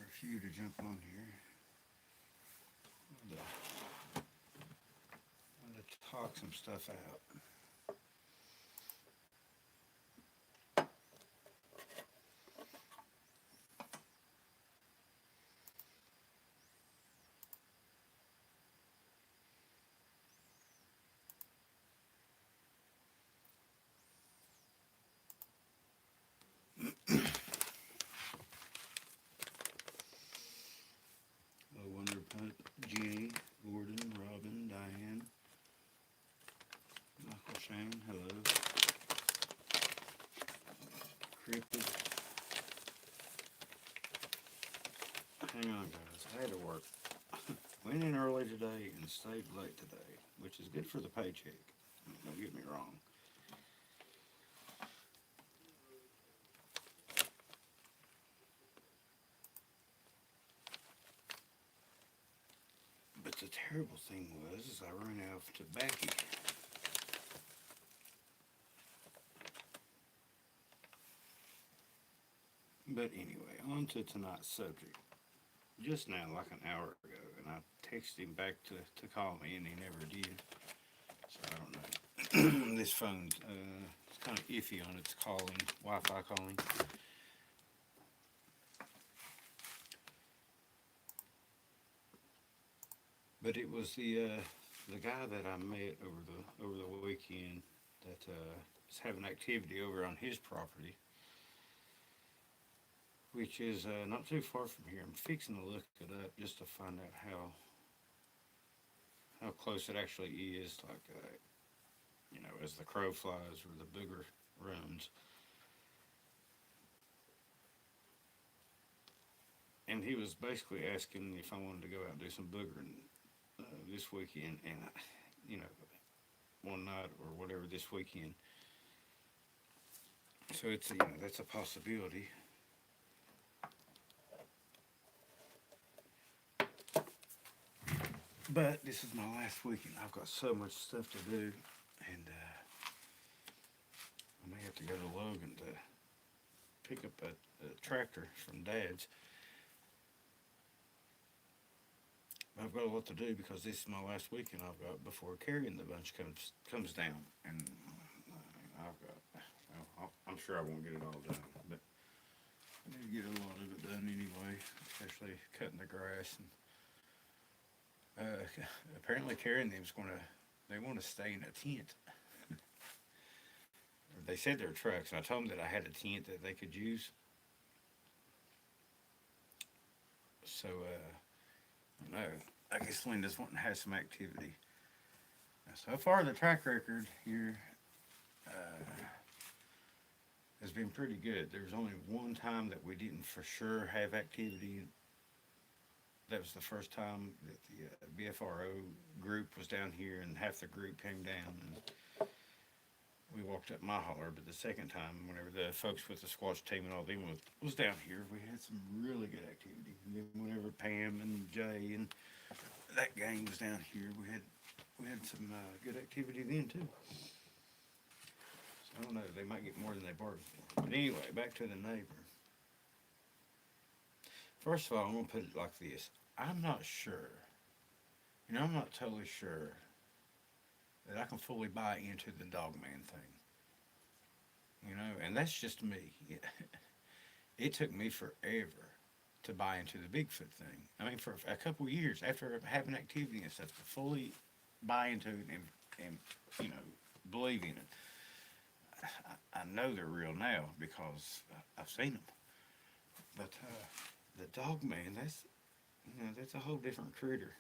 for a few to jump on here. Want to talk some stuff out. Wonderpunt, Jenny, Gordon, Robin, Diane, Michael Shane, hello. Cryptid. Hang on, guys. I had to work. Went in early today and stayed late today, which is good for the paycheck. Don't get me wrong. But the terrible thing was, is I ran out of tobacco. But anyway, on to tonight's subject. Just now, like an hour ago, and I texted him back to call me, and he never did. So I don't know. This phone's it's kind of iffy on its calling, Wi-Fi calling. But it was the guy that I met over the weekend that is having activity over on his property, which is not too far from here. I'm fixing to look it up just to find out how close it actually is. Like as the crow flies, or the booger runs. And he was basically asking if I wanted to go out and do some boogering this weekend, and one night or whatever this weekend. So it's that's a possibility. But this is my last weekend. I've got so much stuff to do, and I may have to go to Logan to pick up a tractor from Dad's. I've got a lot to do because this is my last weekend I've got before carrying the bunch comes down, and I've got. Well, I'm sure I won't get it all done, but I need to get a lot of it done anyway, especially cutting the grass. And apparently, carrying them is they want to stay in a tent. They said they're trucks, and I told them that I had a tent that they could use. So. No, I guess Linda's wanting to have some activity. Now, so far, the track record here has been pretty good. There was only one time that we didn't for sure have activity. That was the first time that the BFRO group was down here, and half the group came down, and we walked up my holler. But the second time, whenever the folks with the squash team and all them was down here, we had some really good activity. And then whenever Pam and Jay and that gang was down here, we had some good activity then too. So I don't know, they might get more than they bargained for. But anyway, back to the neighbor. First of all, I'm gonna put it like this: I'm not sure. I'm not totally sure that I can fully buy into the dog man thing. And that's just me. It took me forever to buy into the Bigfoot thing. I mean, for a couple of years after having activity and stuff, to fully buy into it and believe in it. I know they're real now because I've seen them. But the dog man, that's a whole different critter.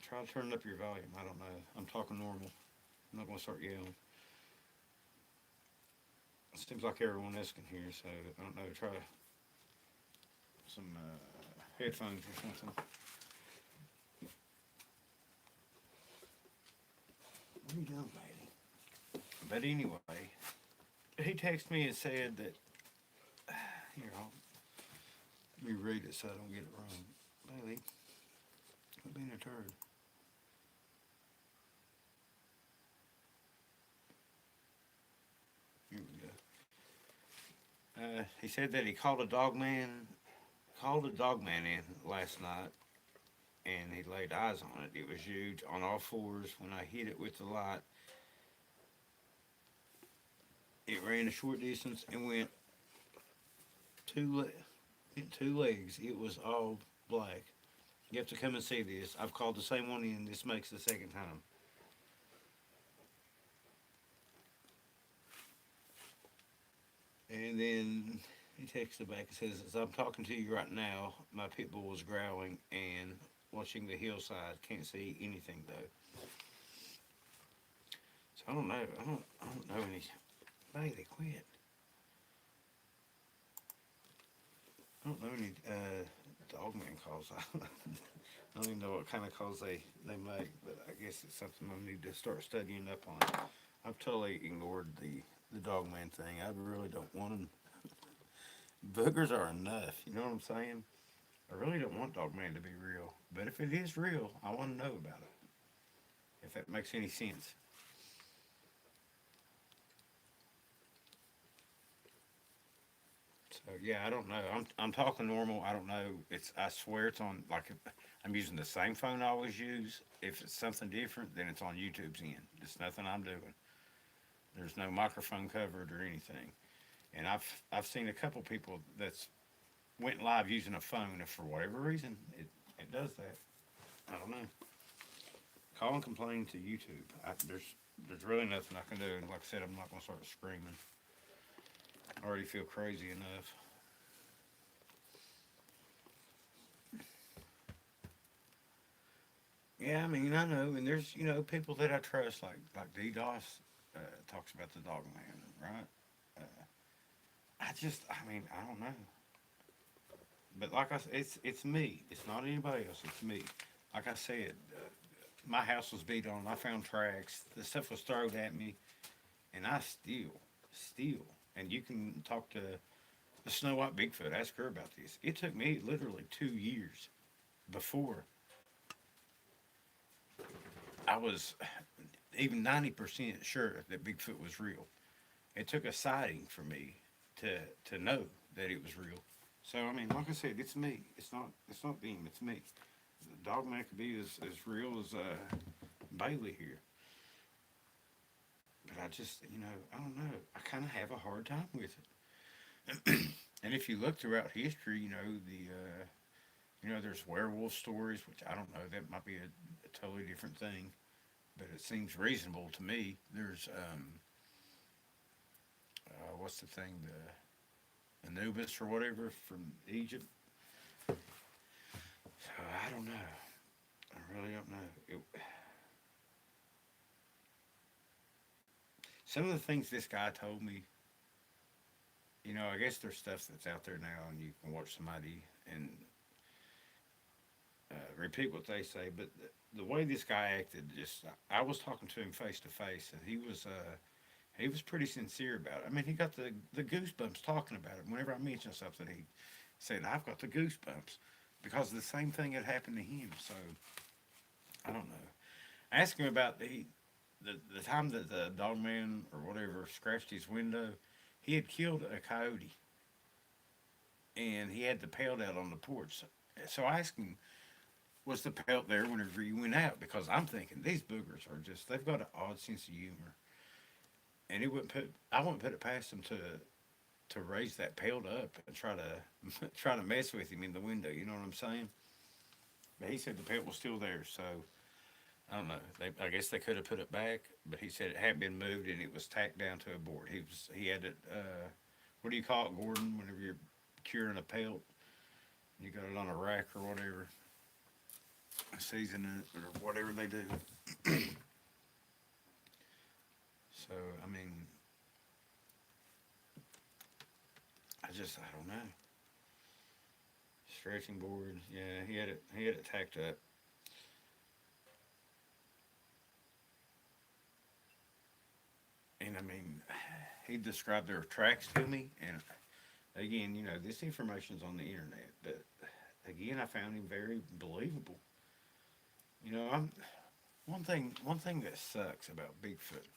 Try to turn up your volume. I don't know. I'm talking normal. I'm not going to start yelling. It seems like everyone else can hear, so I don't know. Try some headphones or something. What are you doing, lady? But anyway, he texted me and said that. Here, let me read it so I don't get it wrong. Bailey. Being a turd. Here we go. He said that he called a dog man in last night, and he laid eyes on it. It was huge on all fours. When I hit it with the light, it ran a short distance and went two two legs. It was all black. You have to come and see this. I've called the same one in. This makes the second time. And then he texted back and says, "As I'm talking to you right now, my pit bull was growling and watching the hillside. Can't see anything though." So I don't know. I don't know any. Hey, they quit. I don't know any dog man calls. I don't even know what kind of calls they make, but I guess it's something I need to start studying up on. I've totally ignored the dog man thing. I really don't want them. Boogers are enough. You know what I'm saying? I really don't want dog man to be real. But if it is real, I want to know about it. If that makes any sense. So yeah, I don't know. I'm talking normal. I don't know. I swear it's on like I'm using the same phone I always use. If it's something different, then it's on YouTube's end. It's nothing I'm doing. There's no microphone covered or anything. And I've seen a couple people that's went live using a phone, and for whatever reason it does that. I don't know. Call and complain to YouTube. There's really nothing I can do. And like I said, I'm not gonna start screaming. I already feel crazy enough. Yeah, I mean, I know, and there's people that I trust, like DDoS talks about the dog man, right? Uh, I mean, I don't know, but like I said, it's me. It's not anybody else. It's me. Like I said, my house was beat on. I found tracks. The stuff was thrown at me, and I still. And you can talk to the Snow White Bigfoot. Ask her about this. It took me literally 2 years before I was even 90% sure that Bigfoot was real. It took a sighting for me to know that it was real. So I mean, like I said, it's me. It's not them. It's me. The dog man could be as real as Bailey here, but I don't know. I kind of have a hard time with it. And if you look throughout history, there's werewolf stories, which I don't know. That might be a totally different thing, but it seems reasonable to me. There's what's the thing, the Anubis or whatever from Egypt. So I don't know. I really don't know. Some of the things this guy told me, I guess there's stuff that's out there now, and you can watch somebody and repeat what they say. But the way this guy acted, just I was talking to him face to face, and he was pretty sincere about it. I mean, he got the goosebumps talking about it. Whenever I mentioned something, he said, "I've got the goosebumps," because the same thing had happened to him. So I don't know. I asked him about the time that the dog man or whatever scratched his window. He had killed a coyote, and he had the pelt out on the porch. So I asked him, "Was the pelt there whenever you went out?" Because I'm thinking these boogers are they've got an odd sense of humor, and I wouldn't put it past him to raise that pelt up and try to try to mess with him in the window. You know what I'm saying? But he said the pelt was still there, so I don't know. I guess they could have put it back, but he said it hadn't been moved and it was tacked down to a board. He had it. What do you call it, Gordon? Whenever you're curing a pelt, you got it on a rack or whatever, seasoning it or whatever they do. So I mean, I don't know. Stretching board, yeah, he had it tacked up. And I mean, he described their tracks to me, and again, this information's on the internet, but again, I found him very believable. I'm one thing that sucks about Bigfoot.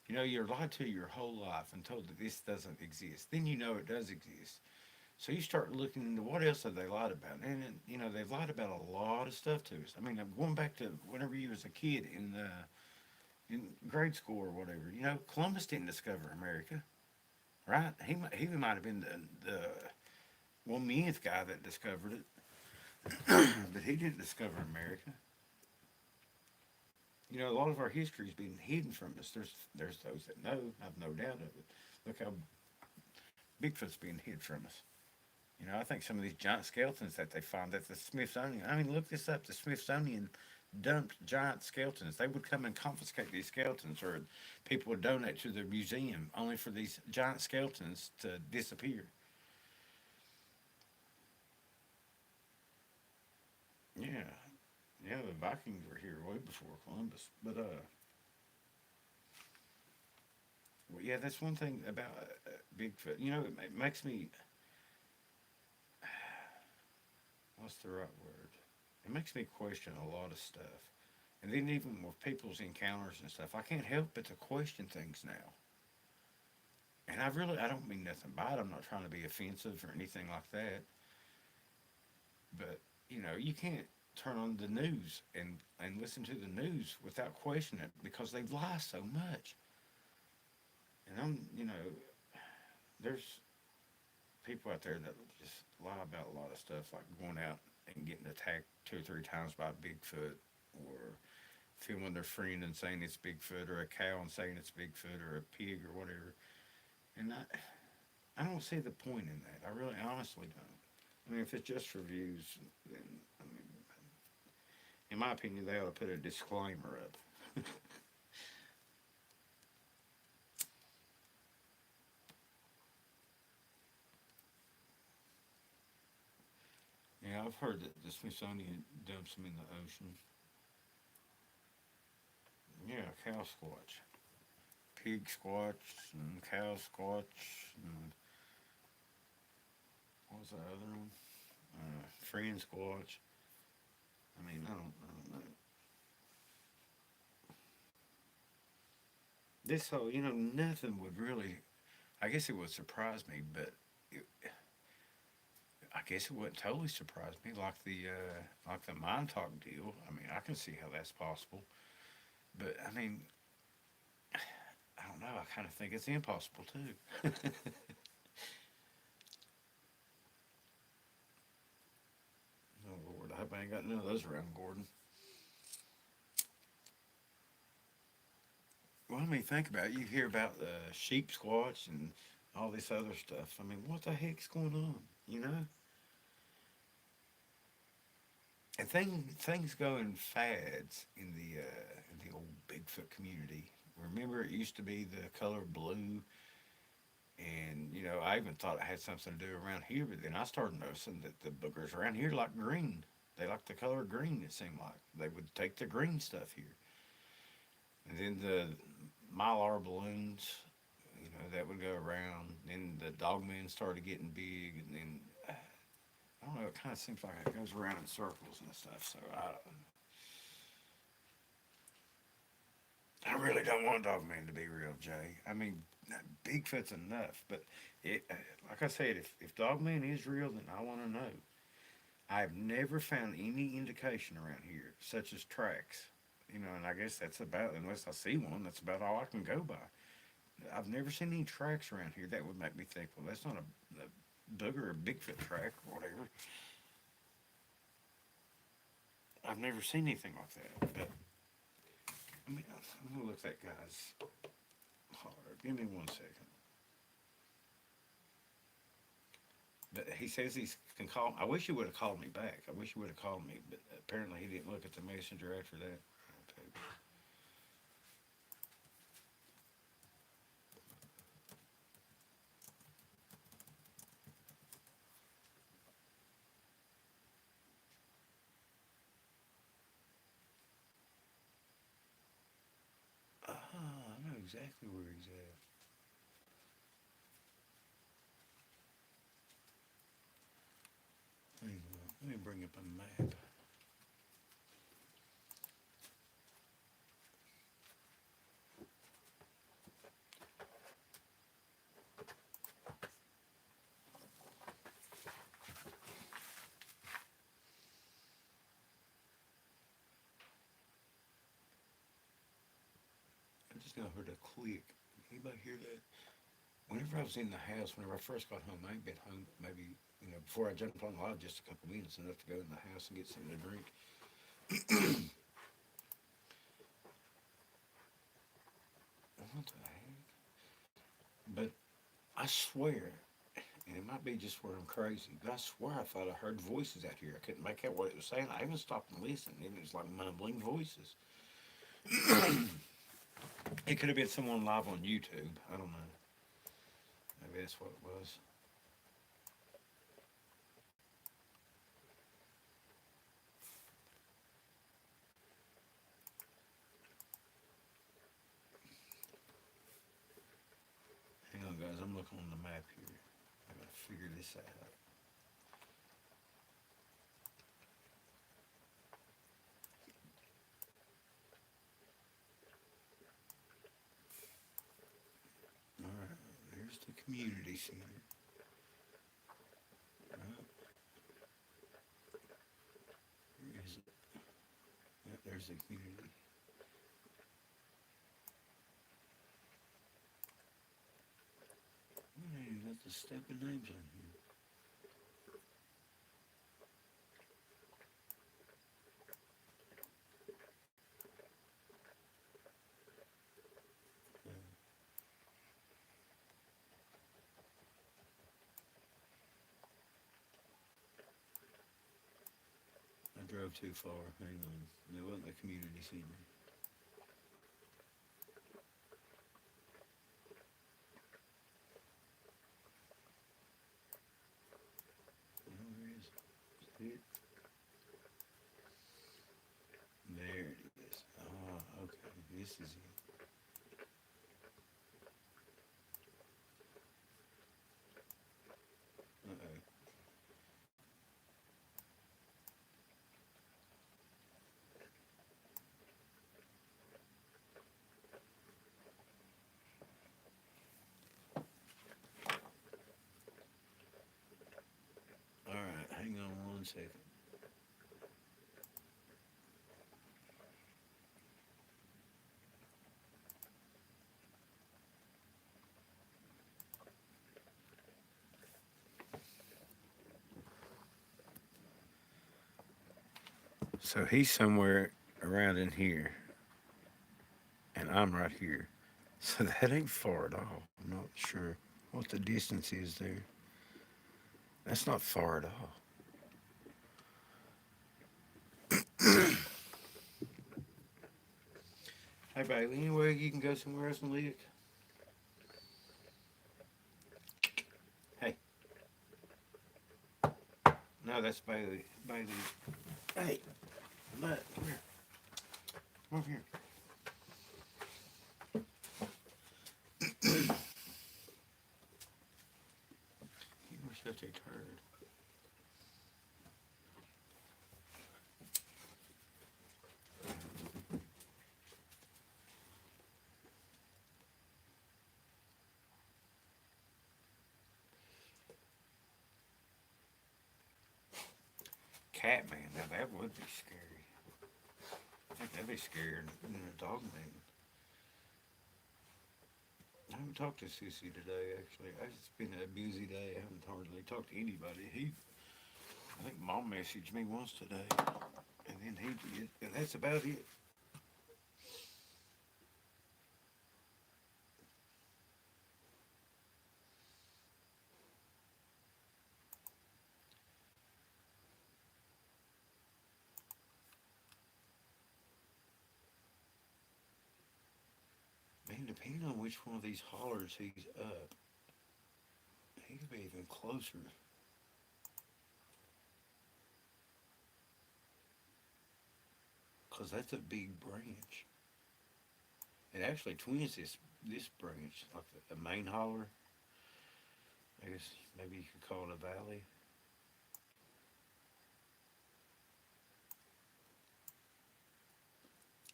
You know, you're lied to your whole life and told that this doesn't exist. Then you know it does exist. So you start looking into what else have they lied about, and you know they've lied about a lot of stuff to us. I mean, I'm going back to whenever you was a kid in grade school or whatever. You know, Columbus didn't discover America, right? He might have been the 1 millionth guy that discovered it, but he didn't discover America. You know, a lot of our history's been hidden from us. There's those that know. I've no doubt of it. Look how Bigfoot's being hid from us. You know, I think some of these giant skeletons that they find at the Smithsonian. I mean, look this up. The Smithsonian dumped giant skeletons. They would come and confiscate these skeletons, or people would donate to the museum only for these giant skeletons to disappear. Yeah, yeah. The Vikings were here way before Columbus, but well, yeah, that's one thing about Bigfoot. You know, it makes me. What's the right word? It makes me question a lot of stuff. And then even with people's encounters and stuff, I can't help but to question things now. And I don't mean nothing by it. I'm not trying to be offensive or anything like that. But, you know, you can't turn on the news and listen to the news without questioning it because they lie so much. And there's people out there that just lie about a lot of stuff, like going out and getting attacked 2 or 3 times by Bigfoot, or filming their friend and saying it's Bigfoot, or a cow and saying it's Bigfoot, or a pig, or whatever. And I don't see the point in that. I really honestly don't. I mean, if it's just for views, then, I mean, in my opinion, they ought to put a disclaimer up. Yeah, I've heard that the Smithsonian dumps them in the ocean. Yeah, cow squatch, pig squatch, and cow squatch, and what was the other one? Friend squatch. I mean, I don't know. This whole, nothing would really. I guess it would surprise me, but it, I guess it wouldn't totally surprise me, like the mind talk deal. I mean, I can see how that's possible, but I mean, I don't know. I kind of think it's impossible too. Oh Lord, I hope I ain't got none of those around, Gordon. Well, I mean, think about it. You hear about the sheep squatch and all this other stuff. I mean, what the heck's going on? You know, and things go in fads in the old Bigfoot community. Remember, it used to be the color blue, and I even thought it had something to do around here. But then I started noticing that the boogers around here like green. They like the color green. It seemed like they would take the green stuff here, and then the mylar balloons. That would go around. Then the dogmen started getting big, and then I don't know. It kind of seems like it goes around in circles and stuff. So I really don't want Dogman to be real, Jay. I mean, Bigfoot's enough, but it, like I said, if Dogman is real, then I want to know. I've never found any indication around here, such as tracks. And I guess that's about, unless I see one, that's about all I can go by. I've never seen any tracks around here that would make me think, well, that's not a booger or Bigfoot track or whatever. I've never seen anything like that. But I mean, I'm gonna look that guy's hard. Give me 1 second. But he says he can call. I wish he would have called me back. I wish he would have called me, but apparently he didn't look at the messenger after that. Okay. I know exactly where he's at. Let me bring up a map. think I heard a click. Anybody hear that? Whenever I was in the house, whenever I first got home, I ain't been home maybe, before I jumped on the live, just a couple minutes, enough to go in the house and get something to drink. What the heck? But I swear, and it might be just where I'm crazy, but I swear I thought I heard voices out here. I couldn't make out what it was saying. I even stopped and listened. It was like mumbling voices. It could have been someone live on YouTube. I don't know. Maybe that's what it was. Hang on, guys. I'm looking on the map here. I gotta figure this out. All right. There's the community center. Right. Where is it? Yep, there's the community. Man, you got the stepping names on here. Uh, I drove too far. Hang on. It wasn't the community center. Oh, where is it? Is it? There it is. Ah, okay. This is it. Uh-oh. All right. Hang on 1 second. So he's somewhere around in here, and I'm right here. So that ain't far at all. I'm not sure what the distance is there. That's not far at all. Hey, Bailey, anywhere you can go somewhere else and live? Hey, no, that's Bailey. Bailey. Hey, but come here. Come over here. You were such a turd. Catman, now that would be scary. I think that'd be scarier than a dog man. I haven't talked to Sissy today, actually. It's been a busy day. I haven't hardly talked to anybody. I think Mom messaged me once today, and then he did, and that's about it. Man, depending on which one of these hollers he's up, he could be even closer. Cause that's a big branch. It actually twins this branch, like the main holler. I guess maybe you could call it a valley.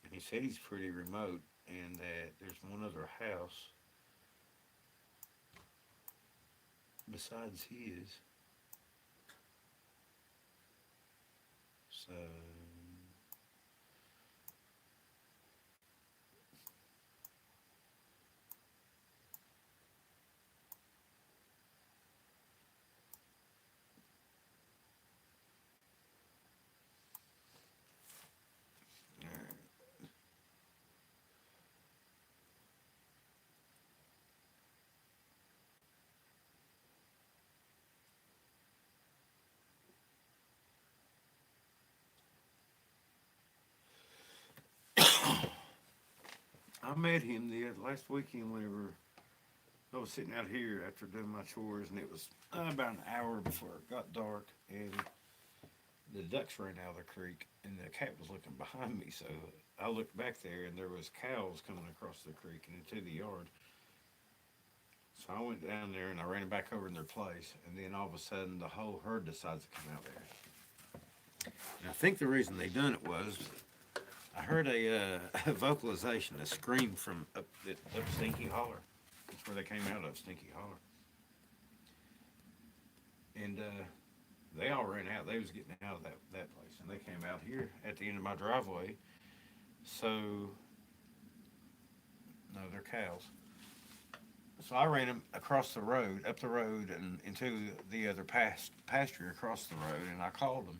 And he said he's pretty remote, and that there's one other house besides his. So I met him the last weekend whenever I was sitting out here after doing my chores, and it was about an hour before it got dark, and the ducks ran out of the creek, and the cat was looking behind me. So I looked back there, and there was cows coming across the creek and into the yard. So I went down there and I ran them back over in their place, and then all of a sudden the whole herd decides to come out there. And I think the reason they done it was I heard a vocalization, a scream from up Stinky Holler. That's where they came out of, Stinky Holler. And they all ran out. They was getting out of that place, and they came out here at the end of my driveway. So, no, they're cows. So I ran them across the road, up the road, and into the other pasture across the road, and I called them,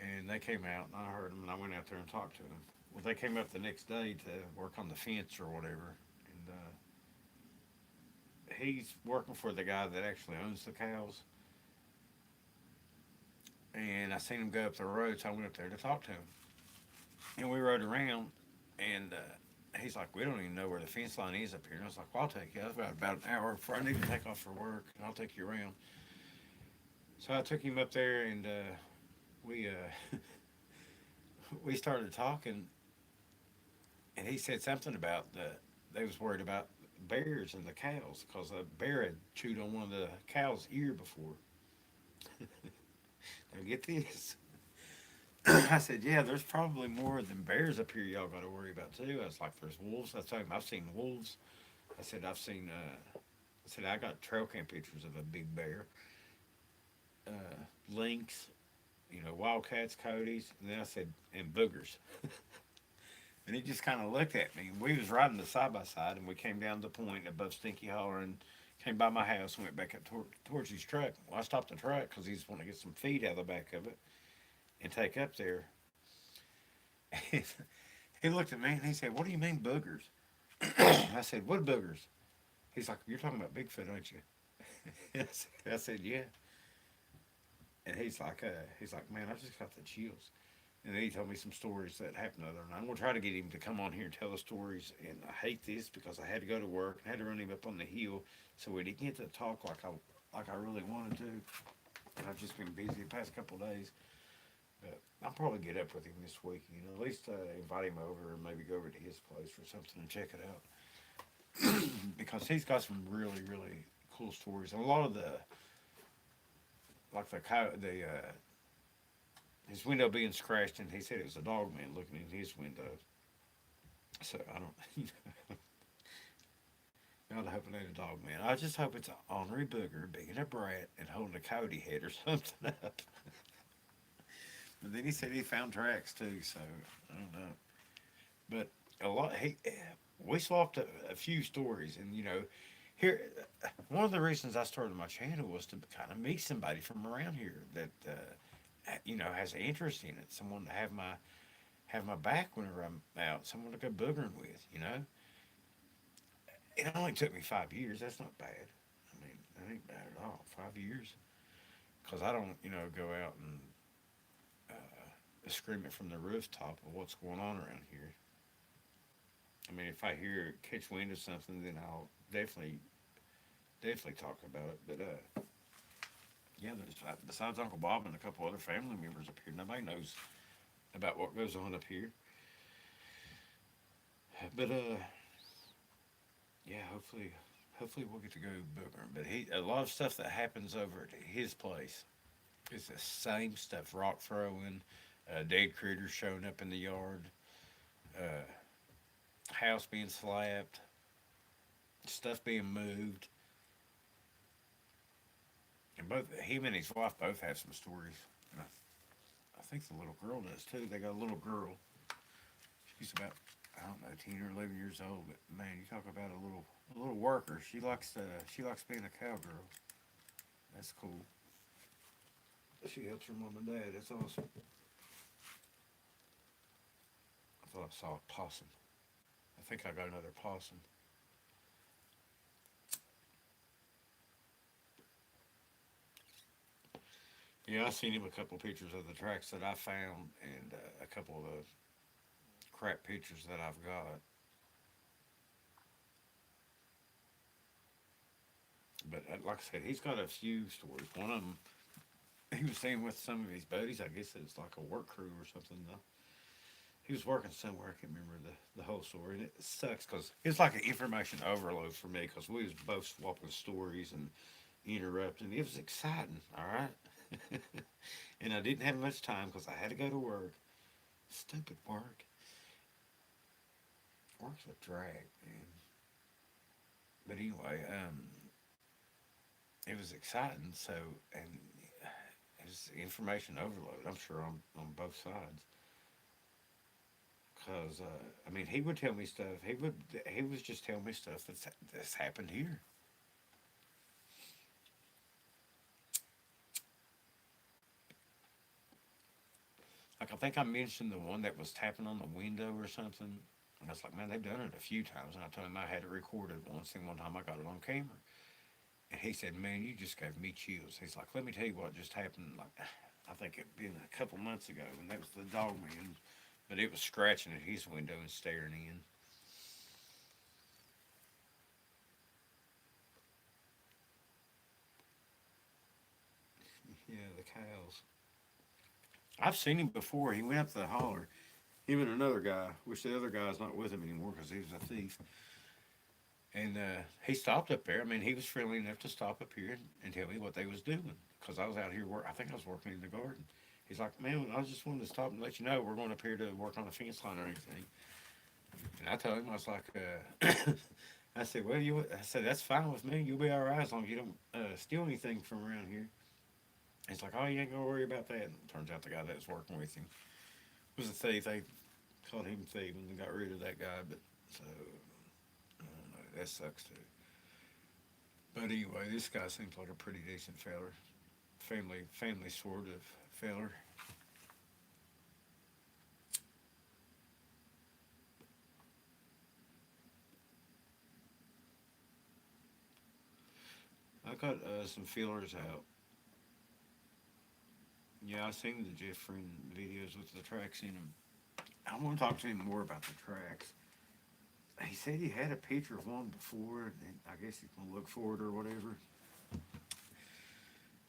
and they came out, and I heard them, and I went out there and talked to them. Well, they came up the next day to work on the fence or whatever, and he's working for the guy that actually owns the cows. And I seen him go up the road, so I went up there to talk to him. And we rode around, and he's like, "We don't even know where the fence line is up here." And I was like, "Well, I'll take you. That's about an hour before I need to take off for work, and I'll take you around." So I took him up there, and we we started talking, and he said something about they was worried about bears and the cows because a bear had chewed on one of the cow's ear before. Now get this. I said, "Yeah, there's probably more than bears up here y'all got to worry about too." I was like, "There's wolves." I told him, "I've seen wolves." I said, "I've seen." I said, "I got trail cam pictures of a big bear, lynx, wildcats, coyotes." And then I said, "And boogers." And he just kind of looked at me. We was riding the side by side, and we came down the point above Stinky Holler and came by my house and went back up towards his truck. Well, I stopped the truck because he just wanted to get some feed out of the back of it and take up there. He looked at me and he said, "What do you mean boogers?" I said, "What boogers?" He's like, "You're talking about Bigfoot, aren't you?" I said, "Yeah." And he's like, "Man, I just got the chills." And then he told me some stories that happened the other night. I'm gonna try to get him to come on here and tell the stories. And I hate this because I had to go to work and had to run him up on the hill, so we didn't get to talk like I really wanted to. And I've just been busy the past couple of days. But I'll probably get up with him this week. At least invite him over and maybe go over to his place or something and check it out. Because he's got some really really cool stories. And a lot of the like the his window being scratched, and he said it was a dog man looking in his window. So I don't. God, I hope it ain't a dog man. I just hope it's an ornery booger being a brat and holding a coyote head or something up. But then he said he found tracks too, so I don't know. But a lot. We swapped a few stories, and here one of the reasons I started my channel was to kind of meet somebody from around here that has an interest in it. Someone to have my back whenever I'm out. Someone to go boogering with. It only took me 5 years. That's not bad. I mean, that ain't bad at all. 5 years, because I don't go out and scream it from the rooftop of what's going on around here. I mean, if I catch wind of something, then I'll definitely talk about it. But yeah, there's besides Uncle Bob and a couple other family members up here, nobody knows about what goes on up here. But yeah, hopefully we'll get to go boogering. But a lot of stuff that happens over at his place is the same stuff: rock throwing, dead critters showing up in the yard, uh, house being slapped, stuff being moved. And both him and his wife both have some stories. And I think the little girl does too. They got a little girl. She's about, I don't know, 10 or 11 years old. But man, you talk about a little worker. She likes being a cowgirl. That's cool. She helps her mom and dad. That's awesome. I thought I saw a possum. I think I got another possum. Yeah, I seen him a couple pictures of the tracks that I found, and a couple of the crap pictures that I've got. But like I said, he's got a few stories. One of them, he was staying with some of his buddies. I guess it was like a work crew or something. He was working somewhere. I can't remember the whole story. And it sucks because it's like an information overload for me because we was both swapping stories and interrupting. It was exciting, all right? And I didn't have much time because I had to go to work. Stupid work. Work's a drag, man. But anyway, it was exciting. So, and it was information overload. I'm sure on both sides. Cause I mean, he would tell me stuff. He was just telling me stuff that's happened here. Like I think I mentioned the one that was tapping on the window or something. And I was like, man, they've done it a few times. And I told him I had it recorded once, and one time I got it on camera. And he said, man, you just gave me chills. He's like, let me tell you what just happened. Like, I think it'd been a couple months ago, and that was the dog man. But it was scratching at his window and staring in. Yeah, the cows. I've seen him before. He went up to the holler. Him and another guy, which the other guy's not with him anymore because he was a thief. And he stopped up there. I mean, he was friendly enough to stop up here and tell me what they was doing because I was out here work. I think I was working in the garden. He's like, man, I just wanted to stop and let you know we're going up here to work on a fence line or anything. And I told him I was like, I said, well, I said that's fine with me. You'll be all right as long as you don't steal anything from around here. He's like, oh, you ain't gonna worry about that. And it turns out the guy that was working with him was a thief. They caught him thieving and got rid of that guy. But so I don't know. That sucks too. But anyway, this guy seems like a pretty decent feller. Family sort of feller. I got some feelers out. Yeah, I seen the Jeff Friend videos with the tracks in them. I want to talk to him more about the tracks. He said he had a picture of one before, and I guess he's gonna look for it or whatever.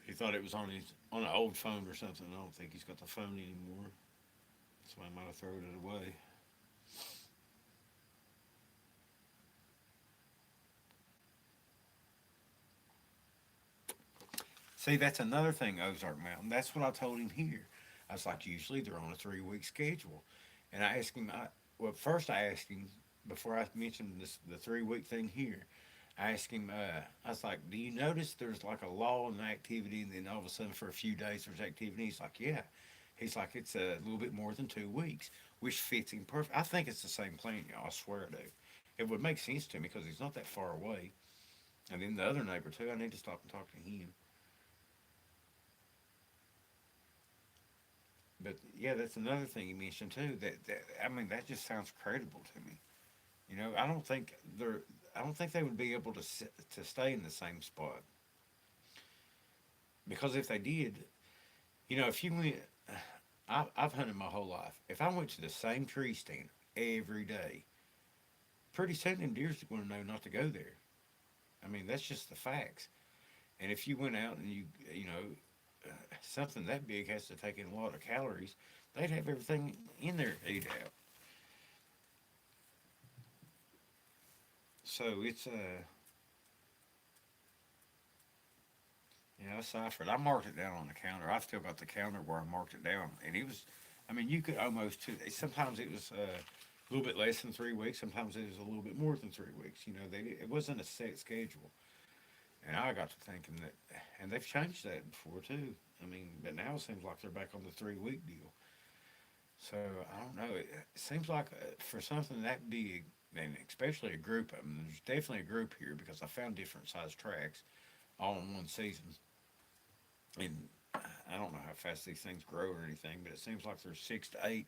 He thought it was on an old phone or something. I don't think he's got the phone anymore, so I might have thrown it away. See, that's another thing, Ozark Mountain. That's what I told him here. I was like, usually they're on a 3 week schedule, and I asked him. Well, first I asked him before I mentioned the 3 week thing here. I asked him. I was like, "Do you notice there's like a law and activity, and then all of a sudden for a few days there's activity?" He's like, "Yeah." He's like, "It's a little bit more than 2 weeks, which fits him perfect." I think it's the same plan, y'all. I swear I do. It would make sense to me because he's not that far away. And then the other neighbor too. I need to stop and talk to him. But yeah, that's another thing you mentioned too. That I mean, that just sounds credible to me. You know, I don't think they would be able to stay in the same spot because if they did, you know, if you went, I've hunted my whole life. If I went to the same tree stand every day, pretty soon them deer's going to know not to go there. I mean, that's just the facts. And if you went out and you know, something that big has to take in a lot of calories, they'd have everything in there to eat out. So it's yeah, I ciphered. I marked it down on the counter. I've still got the counter where I marked it down, and it was. I mean, you could almost. Sometimes it was a little bit less than 3 weeks. Sometimes it was a little bit more than 3 weeks. You know, it wasn't a set schedule. And I got to thinking that, and they've changed that before too. I mean, but now it seems like they're back on the 3 week deal. So I don't know. It seems like for something that big, and especially a group of them, there's definitely a group here because I found different size tracks all in one season. And I don't know how fast these things grow or anything, but it seems like there's 6 to 8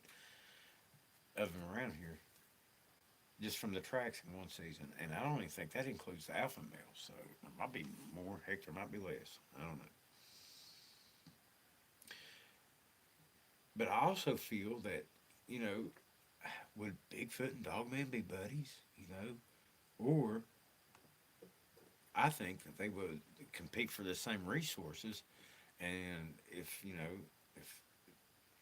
of them around here just from the tracks in one season. And I don't even think that includes the alpha male. So it might be more, heck, there might be less. I don't know. But I also feel that, you know, would Bigfoot and Dogman be buddies? You know, or I think that they would compete for the same resources. And if, if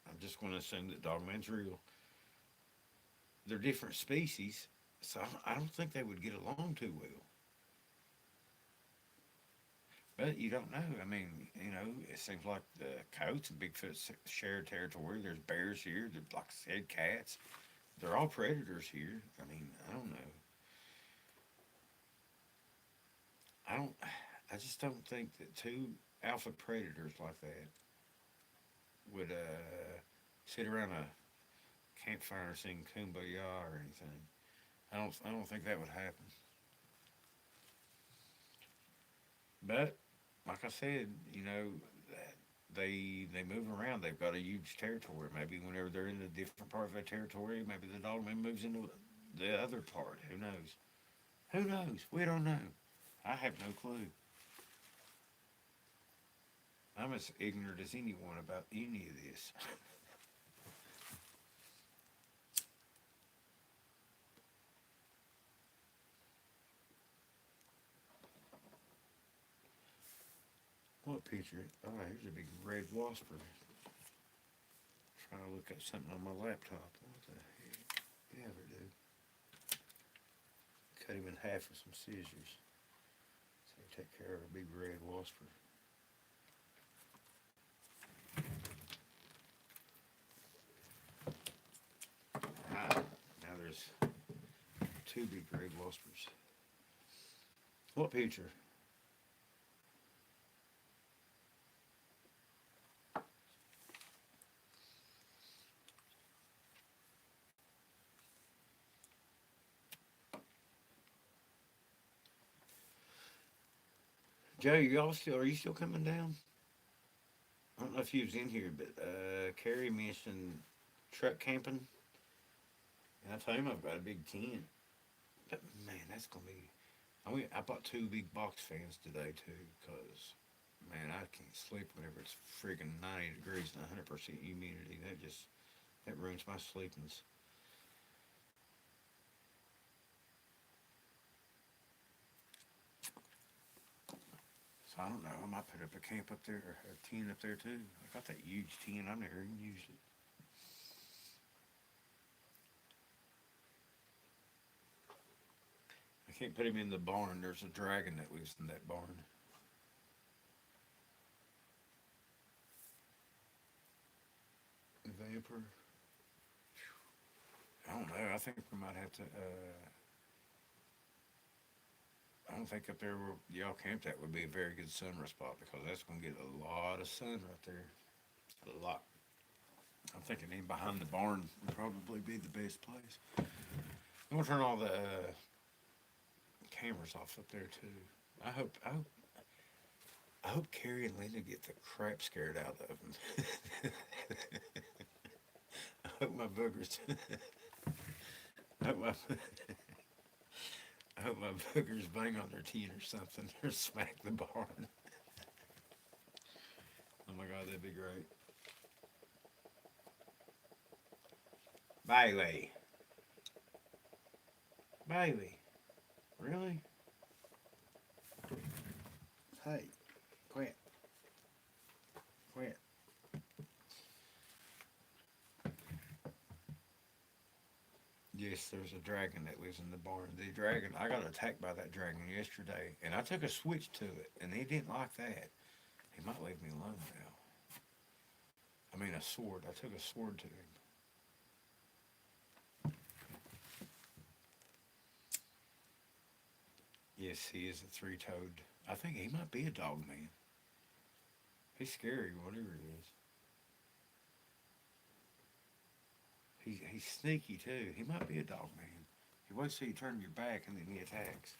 I'm just going to assume that Dogman's real, they're different species. So I don't think they would get along too well. But you don't know. I mean, it seems like the coyotes and Bigfoot share territory. There's bears here. There's, like I said, cats. They're all predators here. I mean, I don't know. I don't. I just don't think that two alpha predators like that would sit around a campfire and sing "Kumbaya" or anything. I don't think that would happen. But like I said, that they move around. They've got a huge territory. Maybe whenever they're in a different part of their territory, maybe the dogman moves into the other part. Who knows? Who knows? We don't know. I have no clue. I'm as ignorant as anyone about any of this. What picture? Oh, here's a big red wasper. Trying to look at something on my laptop. What the heck? You ever do? Cut him in half with some scissors. So you take care of a big red wasper. Ah, now there's two big red waspers. What picture? Joe, are you still coming down? I don't know if you was in here, but Carrie mentioned truck camping. And I told him I've got a big tent. But man, that's gonna be. I bought two big box fans today too, cause man, I can't sleep whenever it's friggin' 90 degrees and 100% humidity. That ruins my sleepings. So I don't know. I might put up a camp up there, or a tent up there too. I got that huge tent. I've never even used it. I can't put him in the barn. There's a dragon that lives in that barn. Vapor. I don't know. I think we might have to. I don't think up there where y'all camped at would be a very good summer spot because that's going to get a lot of sun right there. A lot. I'm thinking in behind the barn would probably be the best place. I'm gonna turn all the cameras off up there too. I hope Carrie and Linda get the crap scared out of them. I hope my boogers. I hope my, I hope my boogers bang on their teeth or something or smack the barn. Oh my god, that'd be great. Bailey. Bailey. Really? Hey, quit. Quit. Yes, there's a dragon that lives in the barn. The dragon, I got attacked by that dragon yesterday, and I took a switch to it, and he didn't like that. He might leave me alone now. I mean, a sword. I took a sword to him. Yes, he is a three-toed. I think he might be a dog man. He's scary, whatever he is. He's sneaky too. He might be a dog man. He waits till you turn your back and then he attacks.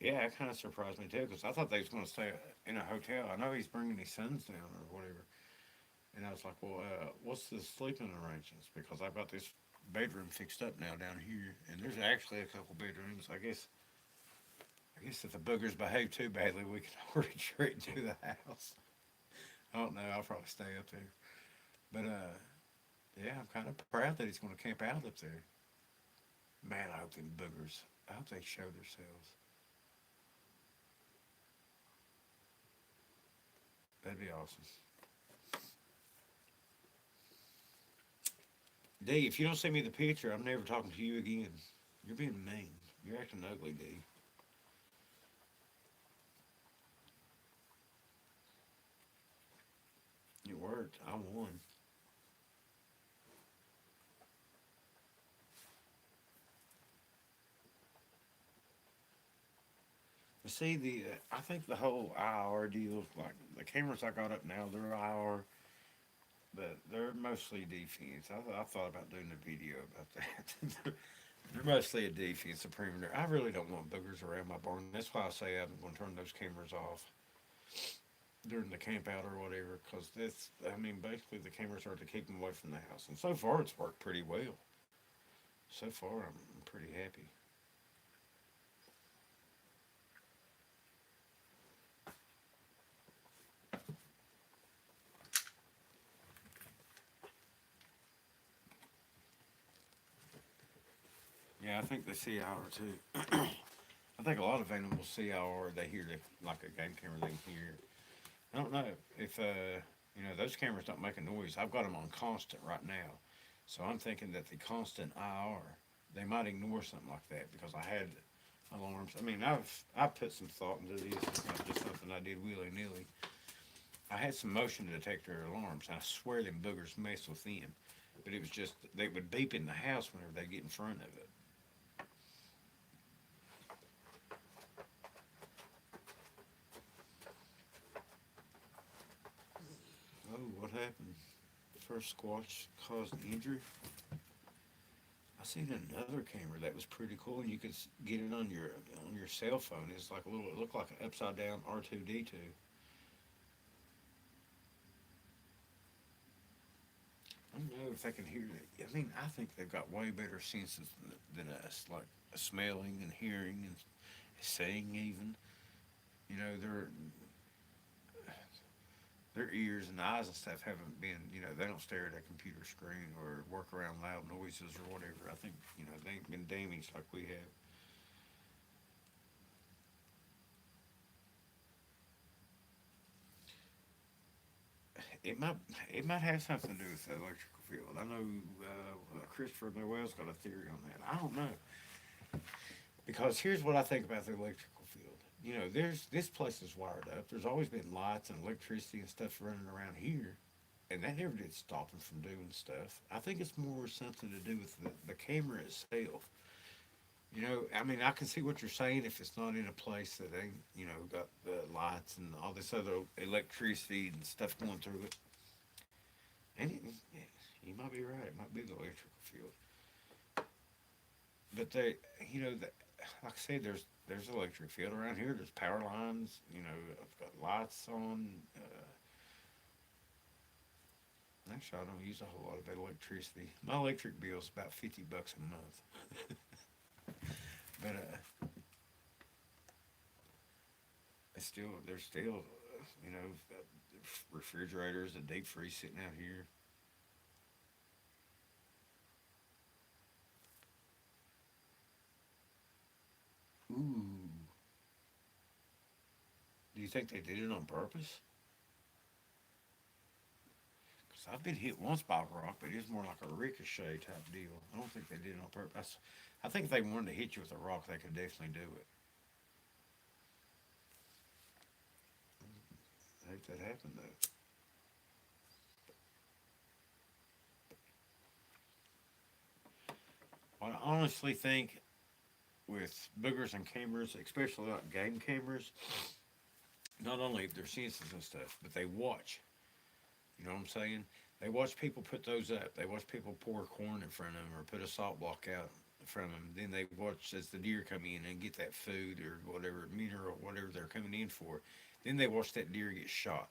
Yeah, it kind of surprised me too because I thought they was going to stay in a hotel. I know he's bringing his sons down or whatever, and I was like, well, what's the sleeping arrangements? Because I've got this bedroom fixed up now down here, and there's actually a couple bedrooms. I guess if the boogers behave too badly, we can retreat to the house. I don't know. I'll probably stay up there, but yeah, I'm kind of proud that he's going to camp out up there. Man, I hope them boogers. I hope they show themselves. That'd be awesome. D, if you don't send me the picture, I'm never talking to you again. You're being mean. You're acting ugly, D. It worked. I won. See, I think the whole IR deal, like the cameras I got up now, they're IR, but they're mostly defense. I thought about doing a video about that. They're mostly a defensive perimeter. I really don't want boogers around my barn. That's why I say I'm going to turn those cameras off during the camp out or whatever, because this, I mean, basically the cameras are to keep them away from the house. And so far, it's worked pretty well. So far, I'm pretty happy. Yeah, I think they see our too. I think a lot of animals see our, they hear like a game camera, they can hear. I don't know if, those cameras don't make a noise. I've got them on constant right now. So I'm thinking that the constant IR, they might ignore something like that because I had alarms. I mean, I've put some thought into this. It's not just something I did willy nilly. I had some motion detector alarms, and I swear them boogers mess with them. But it was just they would beep in the house whenever they get in front of it. Oh, what happened? First squash caused injury. I seen another camera that was pretty cool, and you could get it on your cell phone. It's like a little. It looked like an upside down R2D2. I don't know if they can hear it. I mean, I think they've got way better senses than us, like smelling and hearing and seeing. Even their ears and eyes and stuff haven't been. They don't stare at a computer screen or work around loud noises or whatever. I think they ain't been damaged like we have. It might it might have something to do with the electrical field. I know Christopher Noel's got a theory on that. I don't know because here's what I think about the electrical field. There's this place is wired up. There's always been lights and electricity and stuff running around here, and that never did stop them from doing stuff. I think it's more something to do with the camera itself. I mean, I can see what you're saying if it's not in a place that ain't, got the lights and all this other electricity and stuff going through it. And you might be right. It might be the electrical field. But like I said, there's electric field around here. There's power lines. I've got lights on. Actually, I don't use a whole lot of electricity. My electric bill is about $50 a month. But there's still, refrigerators, a deep freeze sitting out here. Ooh, do you think they did it on purpose? Because I've been hit once by a rock, but it's more like a ricochet type deal. I don't think they did it on purpose. I think if they wanted to hit you with a rock, they could definitely do it. I hate that happened though. Well, I honestly think with boogers and cameras, especially like game cameras, not only their senses and stuff, but they watch. You know what I'm saying? They watch people put those up. They watch people pour corn in front of them or put a salt block out in front of them. Then they watch as the deer come in and get that food or whatever mineral, whatever they're coming in for. Then they watch that deer get shot.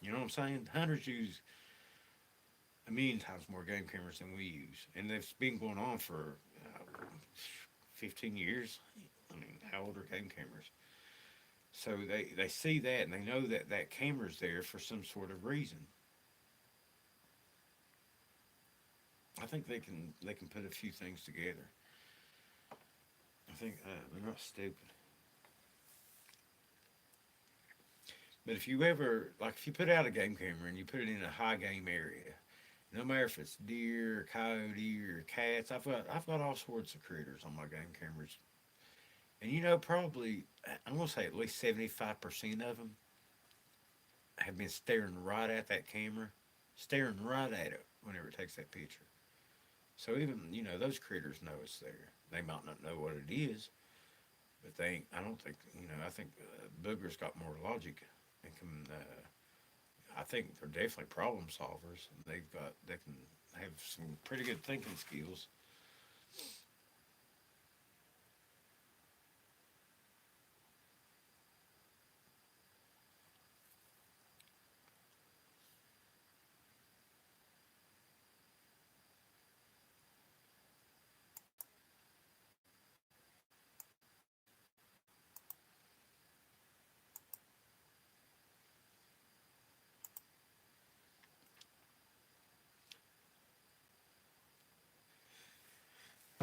You know what I'm saying? Hunters use a million times more game cameras than we use, and it's been going on for 15 years. I mean, how old are game cameras? So they see that and they know that that camera's there for some sort of reason. I think they can put a few things together. I think they're not stupid. But if you ever, like, if you put out a game camera and you put it in a high game area, no matter if it's deer, coyote, or cats, I've got all sorts of critters on my game cameras, and probably I'm gonna say at least 75% of them have been staring right at that camera, staring right at it whenever it takes that picture. So even those critters know it's there. They might not know what it is, but they ain't, I don't think I think boogers got more logic and can. I think they're definitely problem solvers. And they can have some pretty good thinking skills.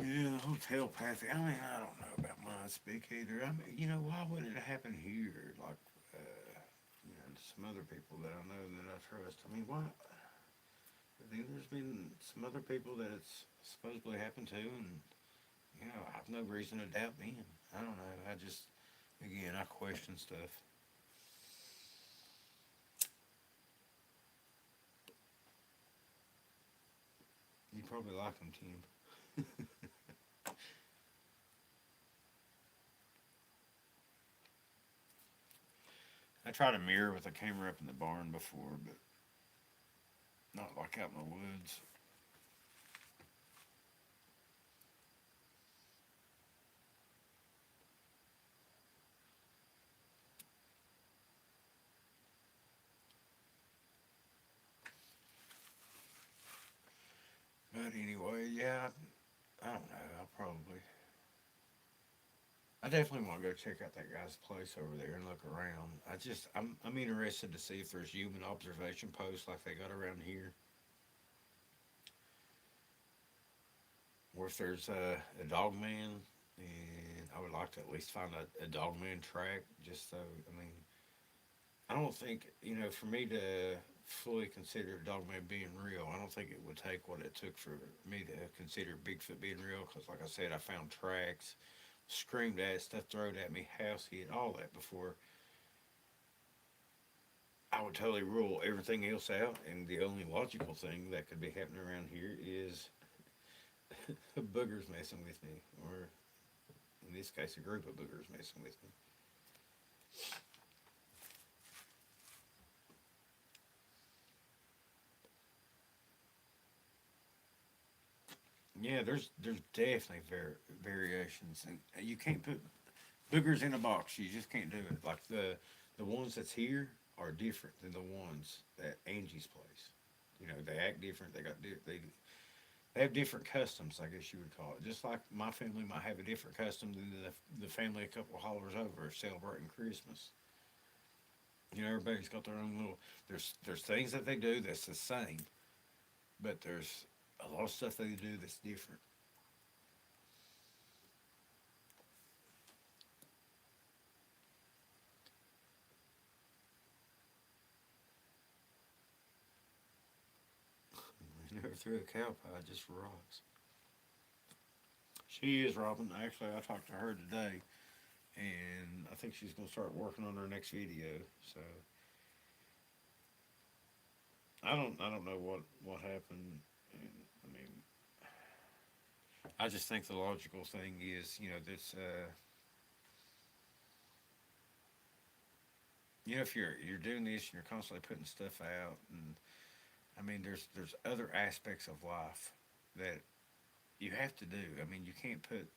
Yeah, the whole telepathy. I mean, I don't know about mind speak either. I mean, why would it happen here? Like, some other people that I know that I trust. I mean, why? Then there's been some other people that it's supposedly happened to, and I have no reason to doubt them. I don't know. I just, again, I question stuff. You probably like them, Tim. I tried a mirror with a camera up in the barn before, but not like out in the woods. But anyway, yeah, I don't know. I definitely want to go check out that guy's place over there and look around. I'm interested to see if there's human observation posts like they got around here, or if there's a dog man. And I would like to at least find a dog man track, just so I mean, I don't think for me to fully consider Dogman being real. I don't think it would take what it took for me to consider Bigfoot being real. Because, like I said, I found tracks, screamed at, stuff thrown at me, house hit, all that before I would totally rule everything else out. And the only logical thing that could be happening around here is boogers messing with me, or in this case, a group of boogers messing with me. Yeah, there's definitely variations, and you can't put boogers in a box. You just can't do it. Like the ones that's here are different than the ones at Angie's place. They act different. They have different customs, I guess you would call it. Just like my family might have a different custom than the family a couple of hollers over celebrating Christmas. Everybody's got their own little. There's things that they do that's the same, but there's a lot of stuff they do that's different. I never threw a cow pie just for rocks. She is Robin. Actually, I talked to her today, and I think she's gonna start working on her next video. So I don't know what happened. And, I mean, I just think the logical thing is this. If you're doing this and you're constantly putting stuff out, and I mean, there's other aspects of life that you have to do. I mean, you can't put,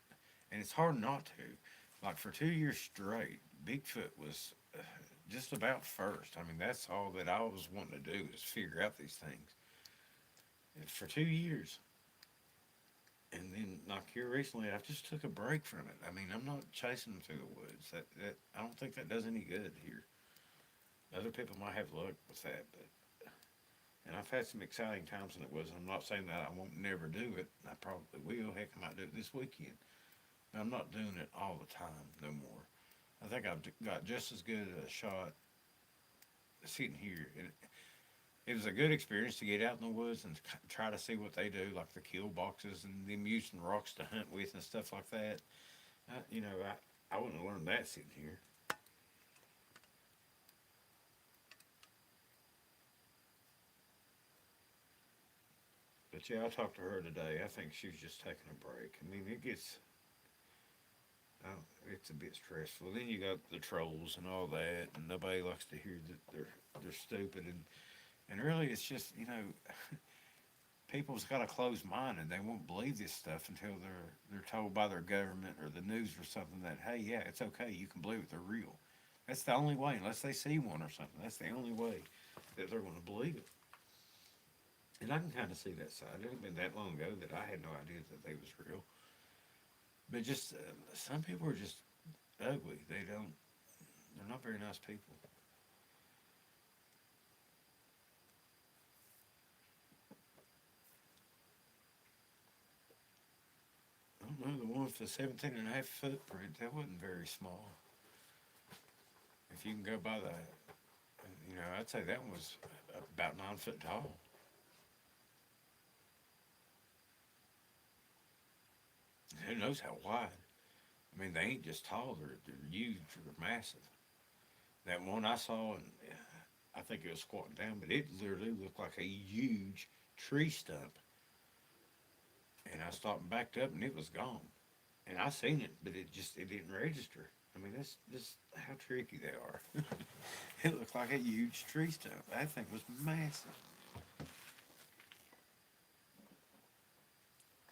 and it's hard not to. Like for 2 years straight, Bigfoot was just about first. I mean, that's all that I was wanting to do is figure out these things. And for 2 years, and then like here recently, I just took a break from it. I mean, I'm not chasing them through the woods. That I don't think that does any good here. Other people might have luck with that, but and I've had some exciting times in the woods. I'm not saying that I won't never do it. I probably will. Heck, I might do it this weekend. I'm not doing it all the time no more. I think I've got just as good a shot sitting here. And it was a good experience to get out in the woods and try to see what they do, like the kill boxes and them using rocks to hunt with and stuff like that. I wouldn't have learned that sitting here. But yeah, I talked to her today. I think she was just taking a break. I mean, it's a bit stressful. Then you got the trolls and all that, and nobody likes to hear that they're stupid, and really it's just people's got a closed mind and they won't believe this stuff until they're told by their government or the news or something that, hey, yeah, it's okay, you can believe it, they're real. That's the only way, unless they see one or something. That's the only way that they're going to believe it. And I can kind of see that side. It hasn't been that long ago that I had no idea that they was real. But just some people are just ugly. They're not very nice people. I don't know, the one with the 17 and a half footprint, that wasn't very small. If you can go by I'd say that one was about 9 foot tall. Who knows how wide? I mean, they ain't just tall; they're huge, they're massive. That one I saw, and I think it was squatting down, but it literally looked like a huge tree stump. And I stopped and backed up, and it was gone. And I seen it, but it didn't register. I mean, that's how tricky they are. It looked like a huge tree stump. That thing was massive.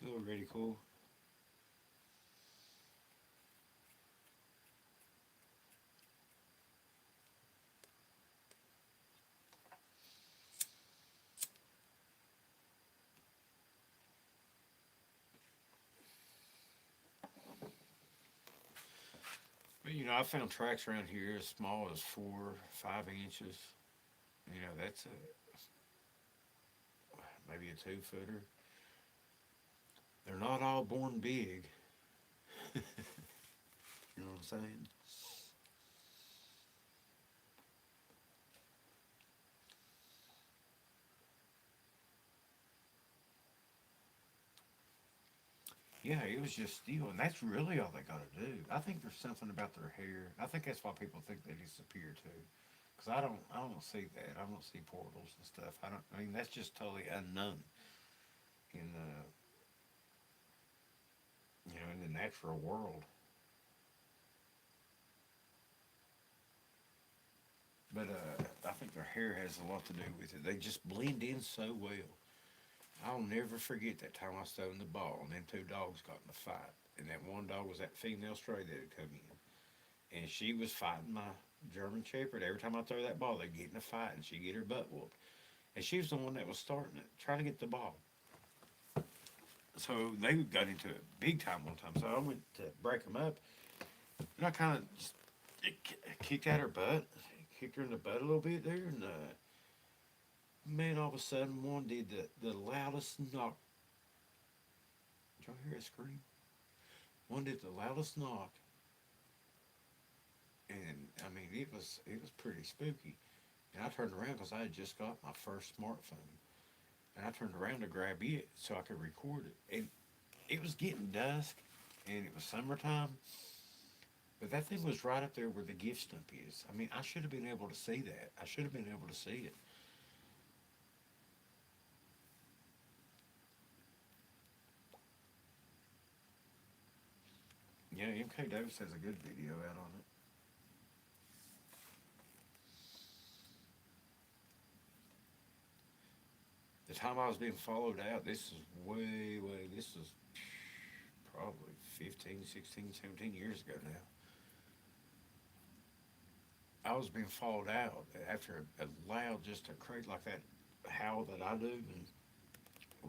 It looked really cool. But I found tracks around here as small as 4, 5 inches. That's maybe a 2 footer. They're not all born big. You know what I'm saying? Yeah, it was just steel, and that's really all they got to do. I think there's something about their hair. I think that's why people think they disappear too. Because I don't see that. I don't see portals and stuff. I don't. I mean, that's just totally unknown in in the natural world. But I think their hair has a lot to do with it. They just blend in so well. I'll never forget that time I stood in the ball and them two dogs got in a fight. And that one dog was that female stray that had come in. And she was fighting my German Shepherd. Every time I throw that ball, they'd get in a fight and she'd get her butt whooped. And she was the one that was starting it, trying to get the ball. So they got into it big time one time. So I went to break them up. And I kind of just kicked at her butt, kicked her in the butt a little bit there. And man, all of a sudden, one did the loudest knock. Did y'all hear a scream? One did the loudest knock, and I mean it was pretty spooky. And I turned around because I had just got my first smartphone, and I turned around to grab it so I could record it. And it was getting dusk, and it was summertime, but that thing was right up there where the gift stump is. I mean, I should have been able to see that. I should have been able to see it. Yeah, MK Davis has a good video out on it. The time I was being followed out, this is this is probably 15, 16, 17 years ago now. I was being followed out after a loud, just a crate like that howl that I do, and a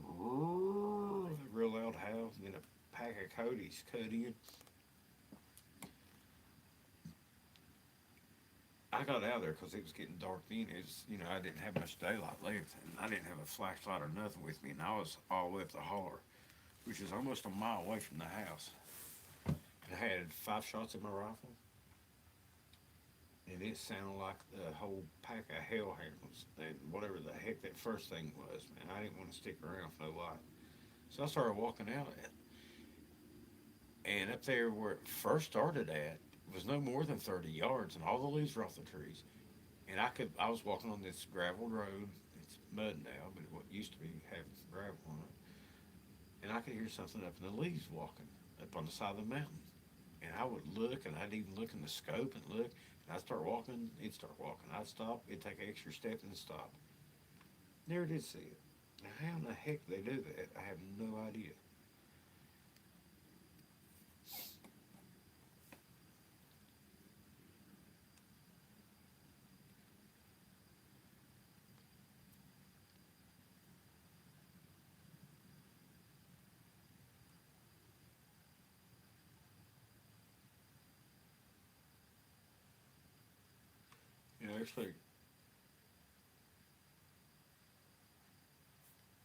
real loud howl, and then a pack of coyotes cut in. I got out of there because it was getting dark then. I didn't have much daylight left, and I didn't have a flashlight or nothing with me, and I was all the way up the holler, which is almost a mile away from the house. And I had 5 shots in my rifle, and it sounded like the whole pack of hellhounds and whatever the heck that first thing was. Man, I didn't want to stick around for no light, so I started walking out at. And up there where it first started at was no more than 30 yards, and all the leaves were off the trees. And I was walking on this gravel road. It's mud now, but what used to be have gravel on it. And I could hear something up in the leaves walking up on the side of the mountain. And I would look, and I'd even look in the scope and look. And I'd start walking, it'd start walking. I'd stop, it'd take an extra step and stop. Never did see it. Now, how in the heck they do that, I have no idea. You know, actually,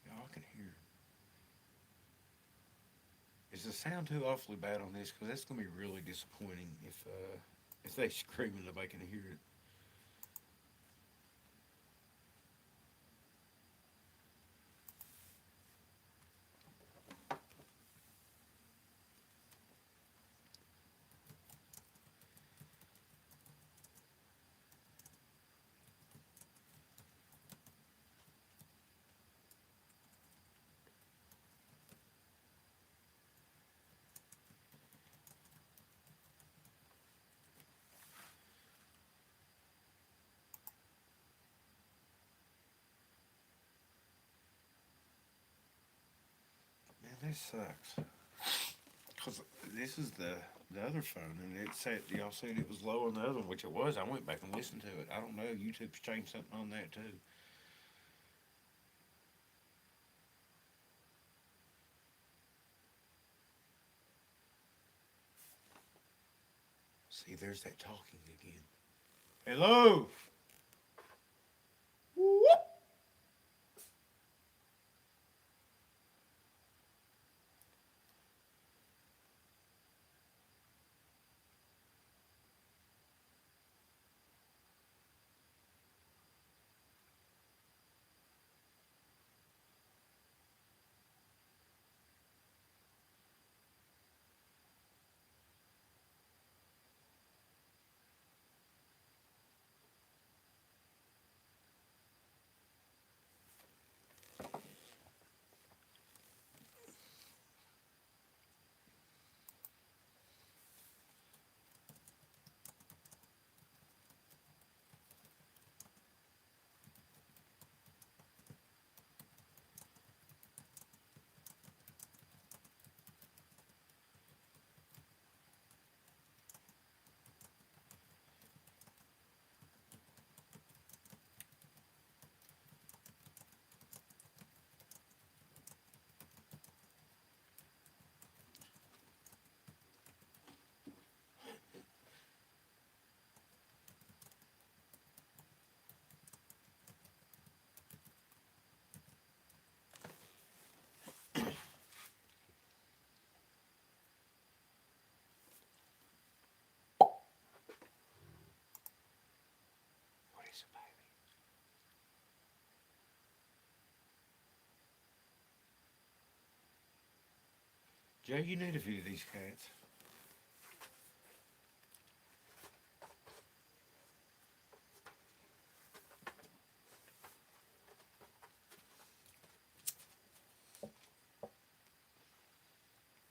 y'all can hear. Is the sound too awfully bad on this? Because that's going to be really disappointing if they scream and nobody can hear it. Man, this sucks. Because this is the other phone, and it said, y'all said it was low on the other one, which it was. I went back and listened to it. I don't know. YouTube's changed something on that too. See, there's that talking again. Hello. Whoop. What is it, baby? Jay, you need a few of these cats.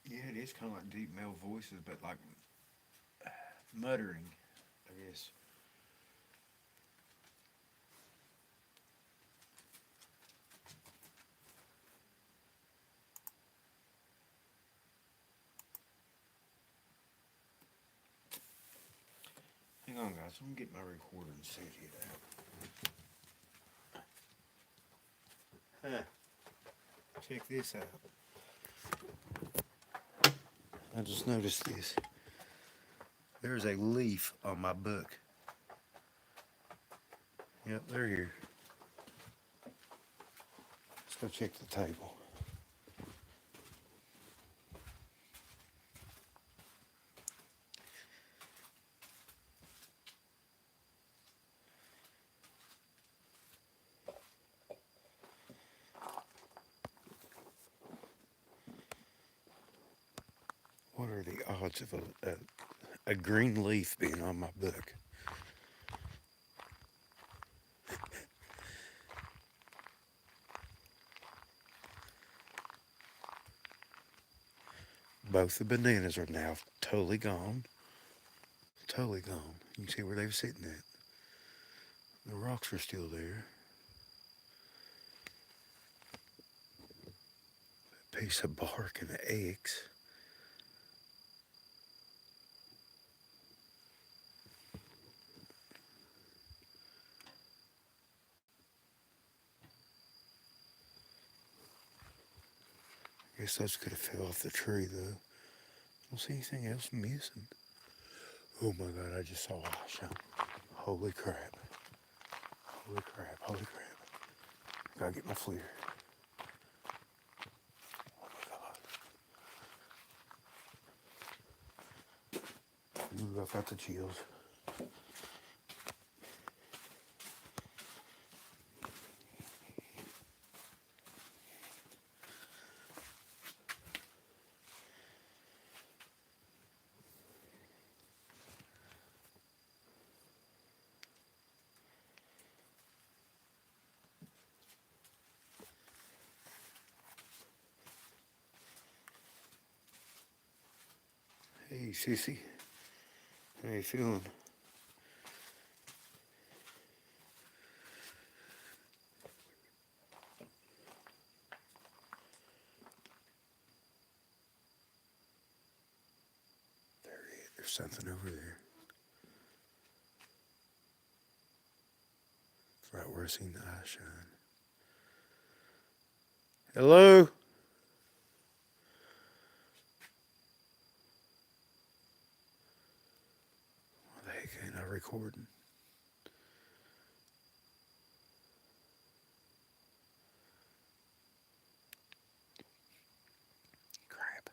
Yeah, it is kind of like deep male voices, but like muttering, I guess. Hang on, guys. I'm gonna get my recorder and set it out. Huh. Check this out. I just noticed this. There's a leaf on my book. Yep, they're here. Let's go check the table. What are the odds of a green leaf being on my book? Both the bananas are now totally gone. Totally gone. You can see where they were sitting at. The rocks are still there. A piece of bark and the eggs. I guess those could have fell off the tree though. I don't see anything else missing. Oh my god, I just saw a shot. Holy crap. Holy crap, holy crap. Gotta get my FLIR. Oh my god. Ooh, I've got the chills. Hey, sissy. How you feeling? There's something over there. It's right where I seen the eye shine. Hello? Why the heck ain't I recording? Crap.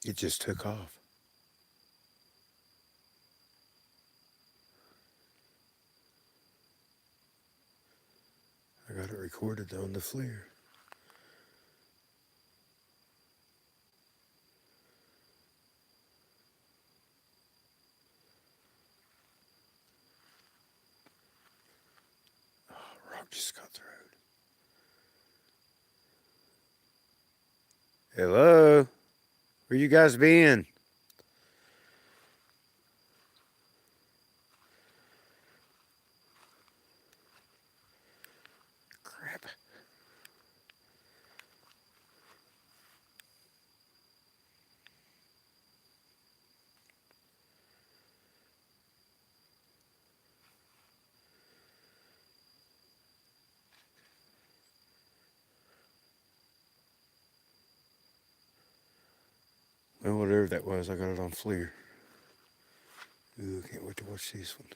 It just took off. I got it recorded on the FLIR. Oh, rock just got thrown. Hello? Where you guys been? Crap. Well, whatever that was, I got it on FLIR. Ooh, I can't wait to watch this one.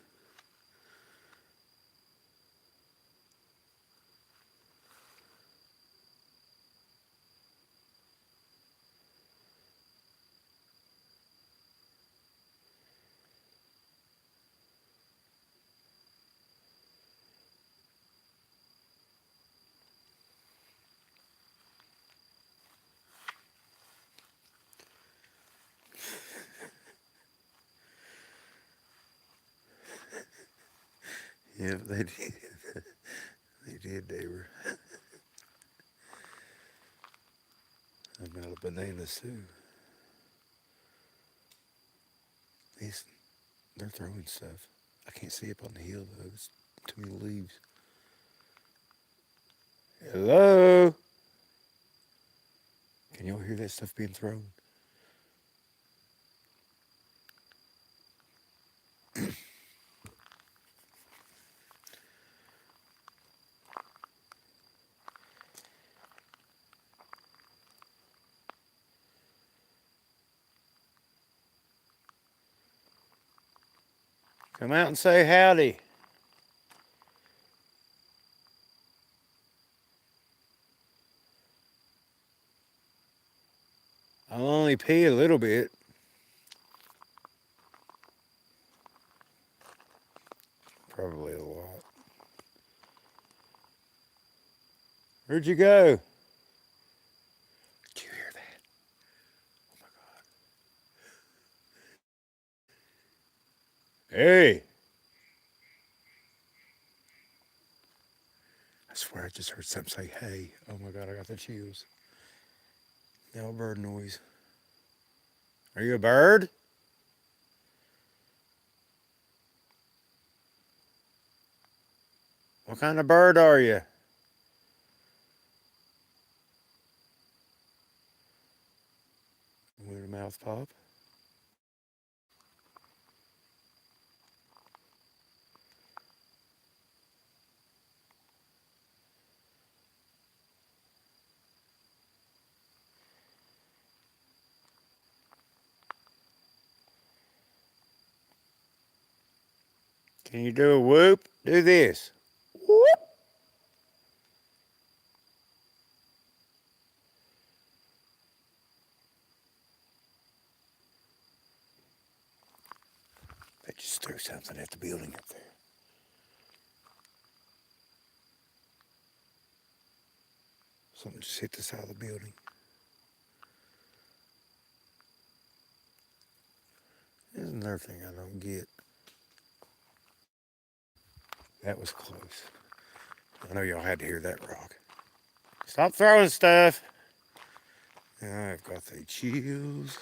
Yeah, they did. They did. They were. I'm out of bananas too. These, they're throwing stuff. I can't see up on the hill though. It's too many leaves. Hello? Can y'all hear that stuff being thrown? Come out and say howdy. I'll only pee a little bit. Probably a lot. Where'd you go? Did you hear that? Oh my God. Hey! I swear I just heard something say, hey. Oh my God, I got the chills. Now a bird noise. Are you a bird? What kind of bird are you? With a mouth pop. Can you do a whoop? Do this. Whoop. They just threw something at the building up there. Something just hit the side of the building. There's another thing I don't get. That was close. I know y'all had to hear that rock. Stop throwing stuff. I've got the chills.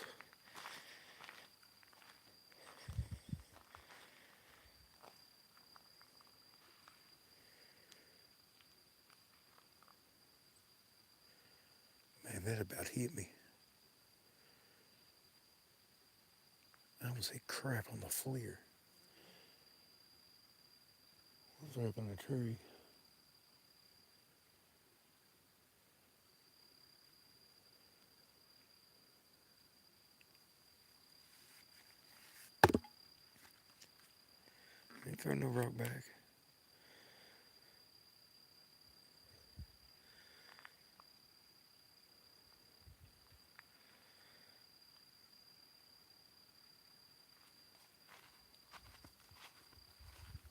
Man, that about hit me. I almost hit crap on the FLIR. I was up in a tree. Ain't throw no rock back.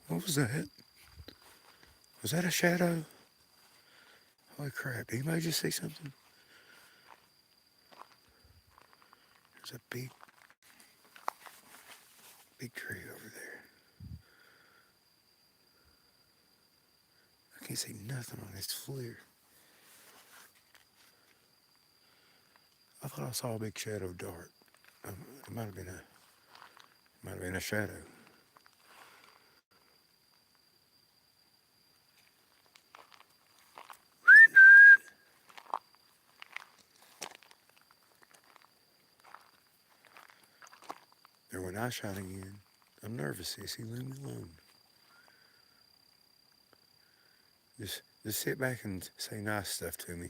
What was that? Was that a shadow? Holy crap, did anybody just see something? There's a big tree over there. I can't see nothing on this FLIR. I thought I saw a big shadow dart. It might have been a shadow. There went eye shine again. I'm nervous, sissy. Leave me alone. Just sit back and say nice stuff to me.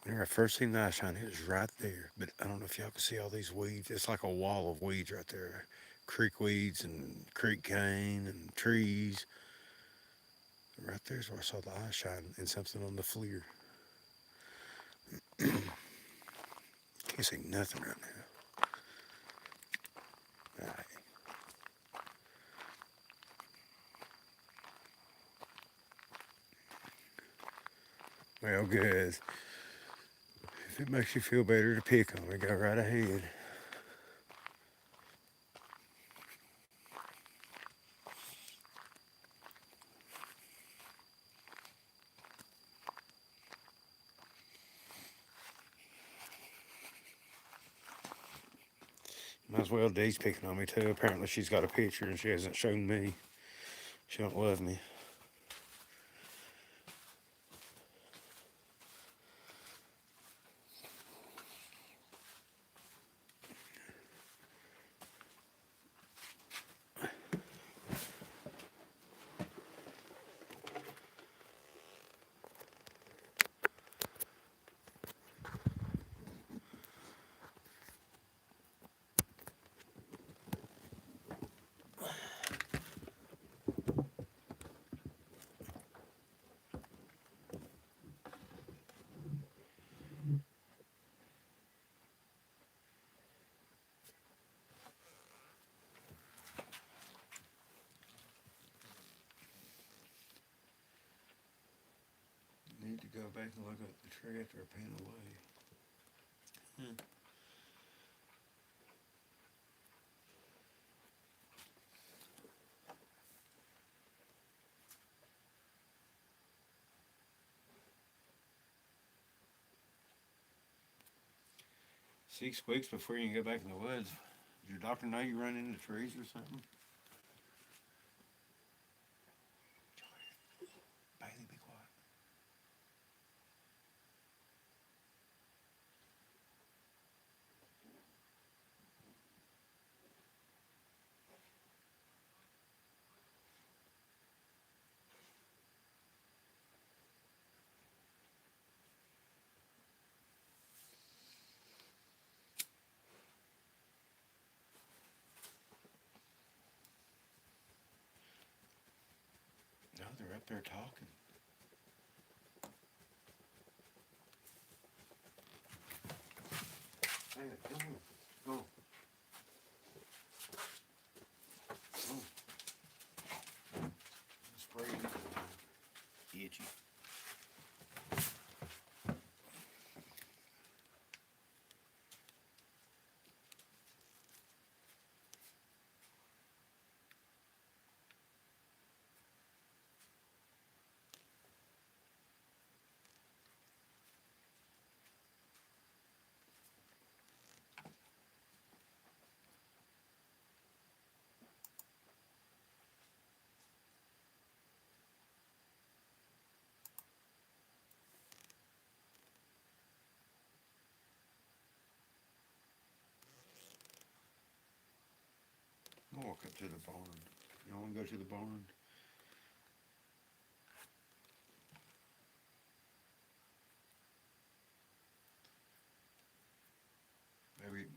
When I first seen the eye shine, it was right there. But I don't know if y'all can see all these weeds. It's like a wall of weeds right there. Creek weeds and creek cane and trees. Right there's where I saw the eye shine and something on the FLIR. Can't see nothing right now. All right. Well, good. If it makes you feel better to pick on me, go right ahead. Might as well Dee's picking on me too. Apparently she's got a picture and she hasn't shown me. She don't love me. go back and look at the tree after I paint away. Hmm. Six weeks before you can go back in the woods. Does your doctor know you run into trees or something? Bailey, be quiet. No, they're up there talking. Hey, come on. Go. Go. Spray it. Itchy. I'm gonna walk up to the barn. You want to go to the barn?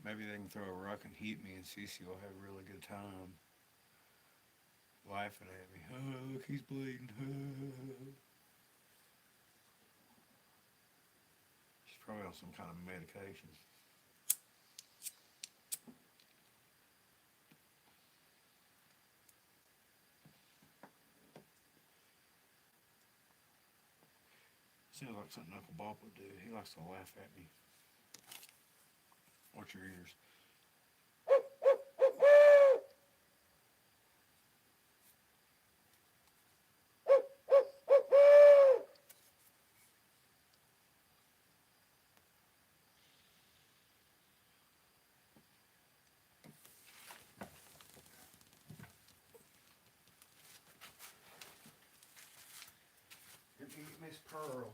Maybe they can throw a rock and hit me, and Cece will have a really good time laughing at me. Oh, look, he's bleeding. Oh. She's probably on some kind of medication. Sounds like something Uncle Bob would do. He likes to laugh at me. Watch your ears. Here you get Miss Pearl.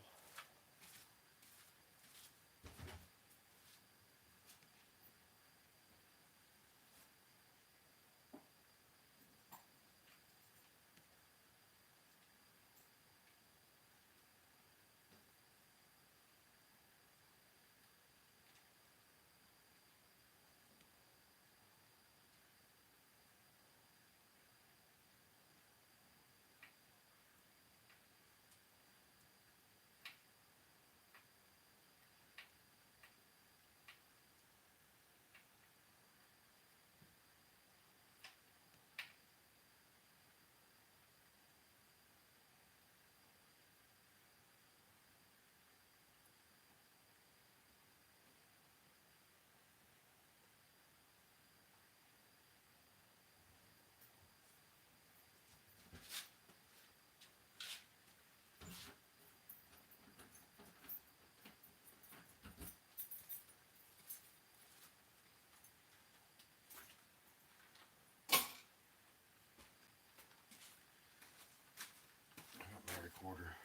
I got my recorder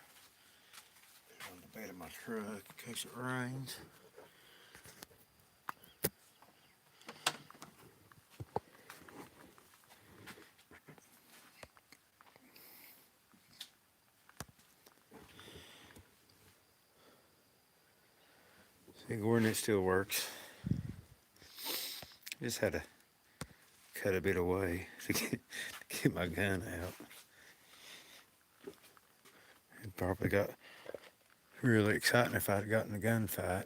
on the bed of my truck in case it rains. See, Gordon, it still works. Just had to cut a bit away to get my gun out. It probably got really exciting if I'd gotten a gunfight.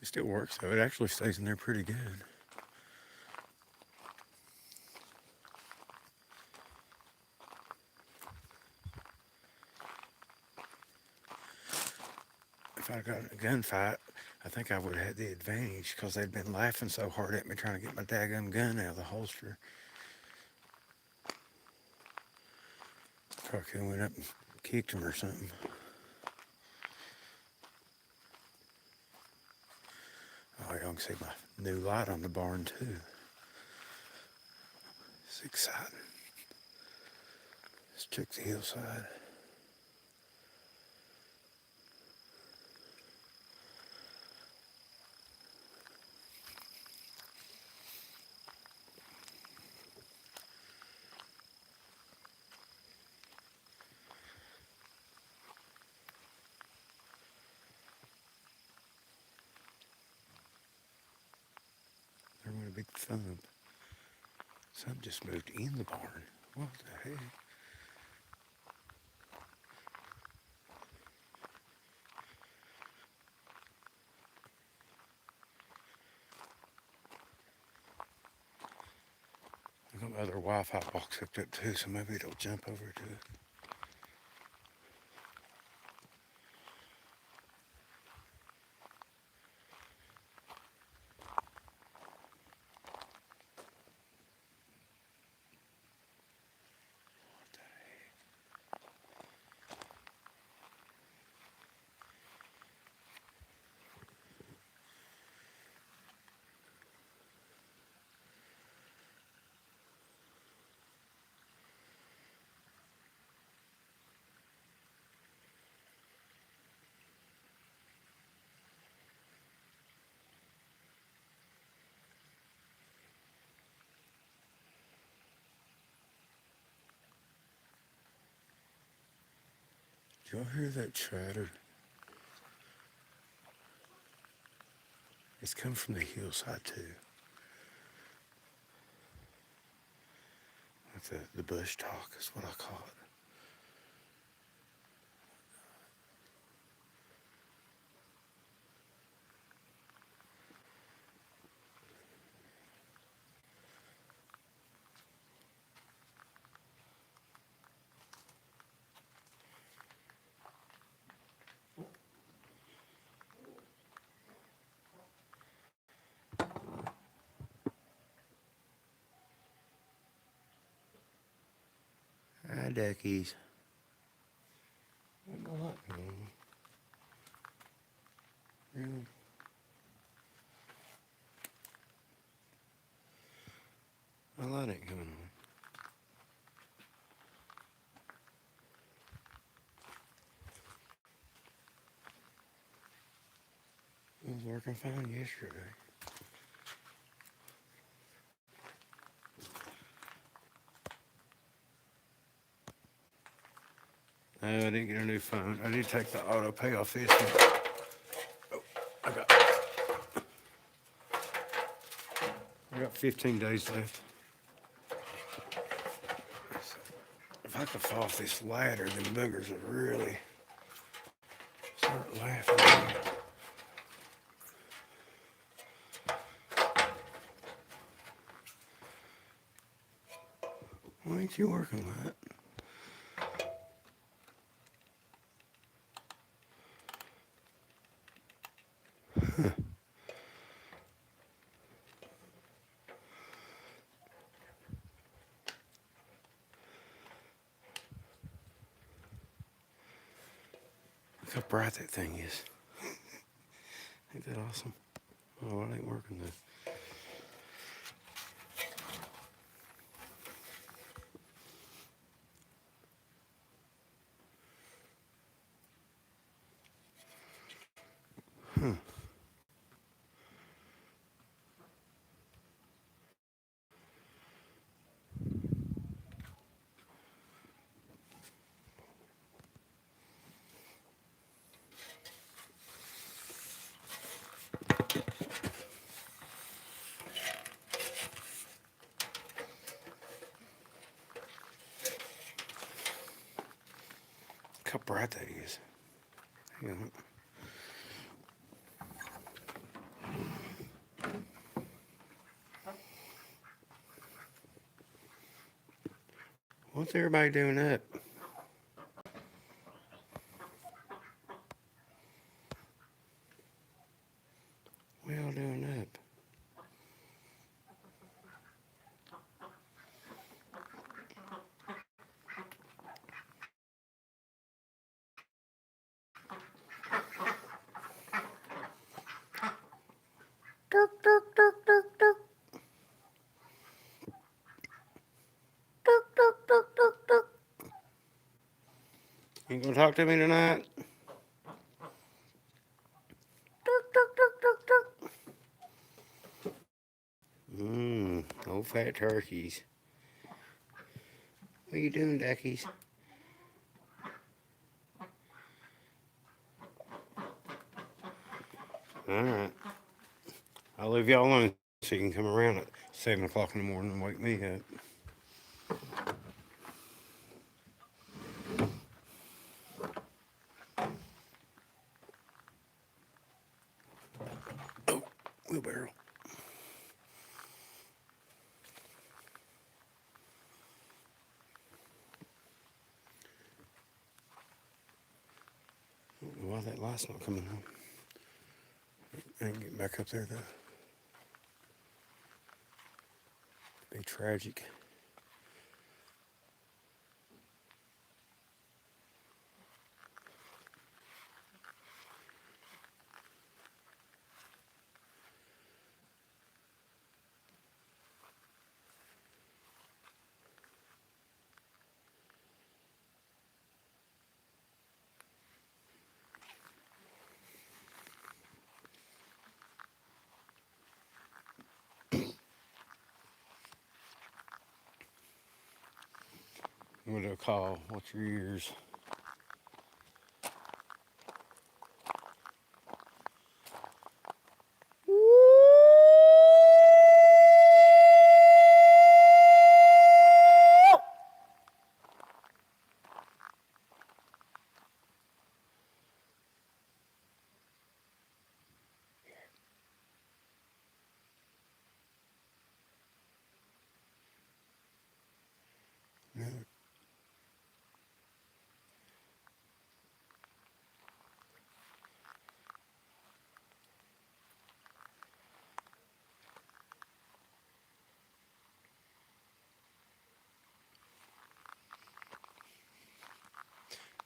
It still works though. It actually stays in there pretty good. if I got in a gunfight, I think I would have had the advantage because they'd been laughing so hard at me trying to get my daggum gun out of the holster. Probably could have went up and kicked him or something. Oh, y'all can see my new light on the barn too. It's exciting. Let's check the hillside. There went a big thump. Something just moved in the barn. What the heck? I got my other Wi-Fi box hooked up too, so maybe it'll jump over to it. Did y'all hear that chatter? It's coming from the hillside too. Like the bush talk is what I call it. Hi, duckies. What am I like, really? My light ain't coming on. It was working fine yesterday. No, I didn't get a new phone. I did take the auto pay off this one. Oh, I got 15 days left. If I could fall off this ladder, them boogers would really start laughing. Why ain't you working, Matt? Look how bright that thing is. Ain't that awesome? Oh, it ain't working though. Look how bright that is. Hang on. What's everybody doing up? You gonna talk to me tonight? Durk, durk, durk, durk, durk. Old fat turkeys. What are you doing, duckies? Alright. I'll leave y'all alone so you can come around at 7 o'clock in the morning and wake me up. Oh, wheelbarrow. I don't know why that light's not coming on. I ain't getting back up there though. Be tragic. What do I call? What's your ears?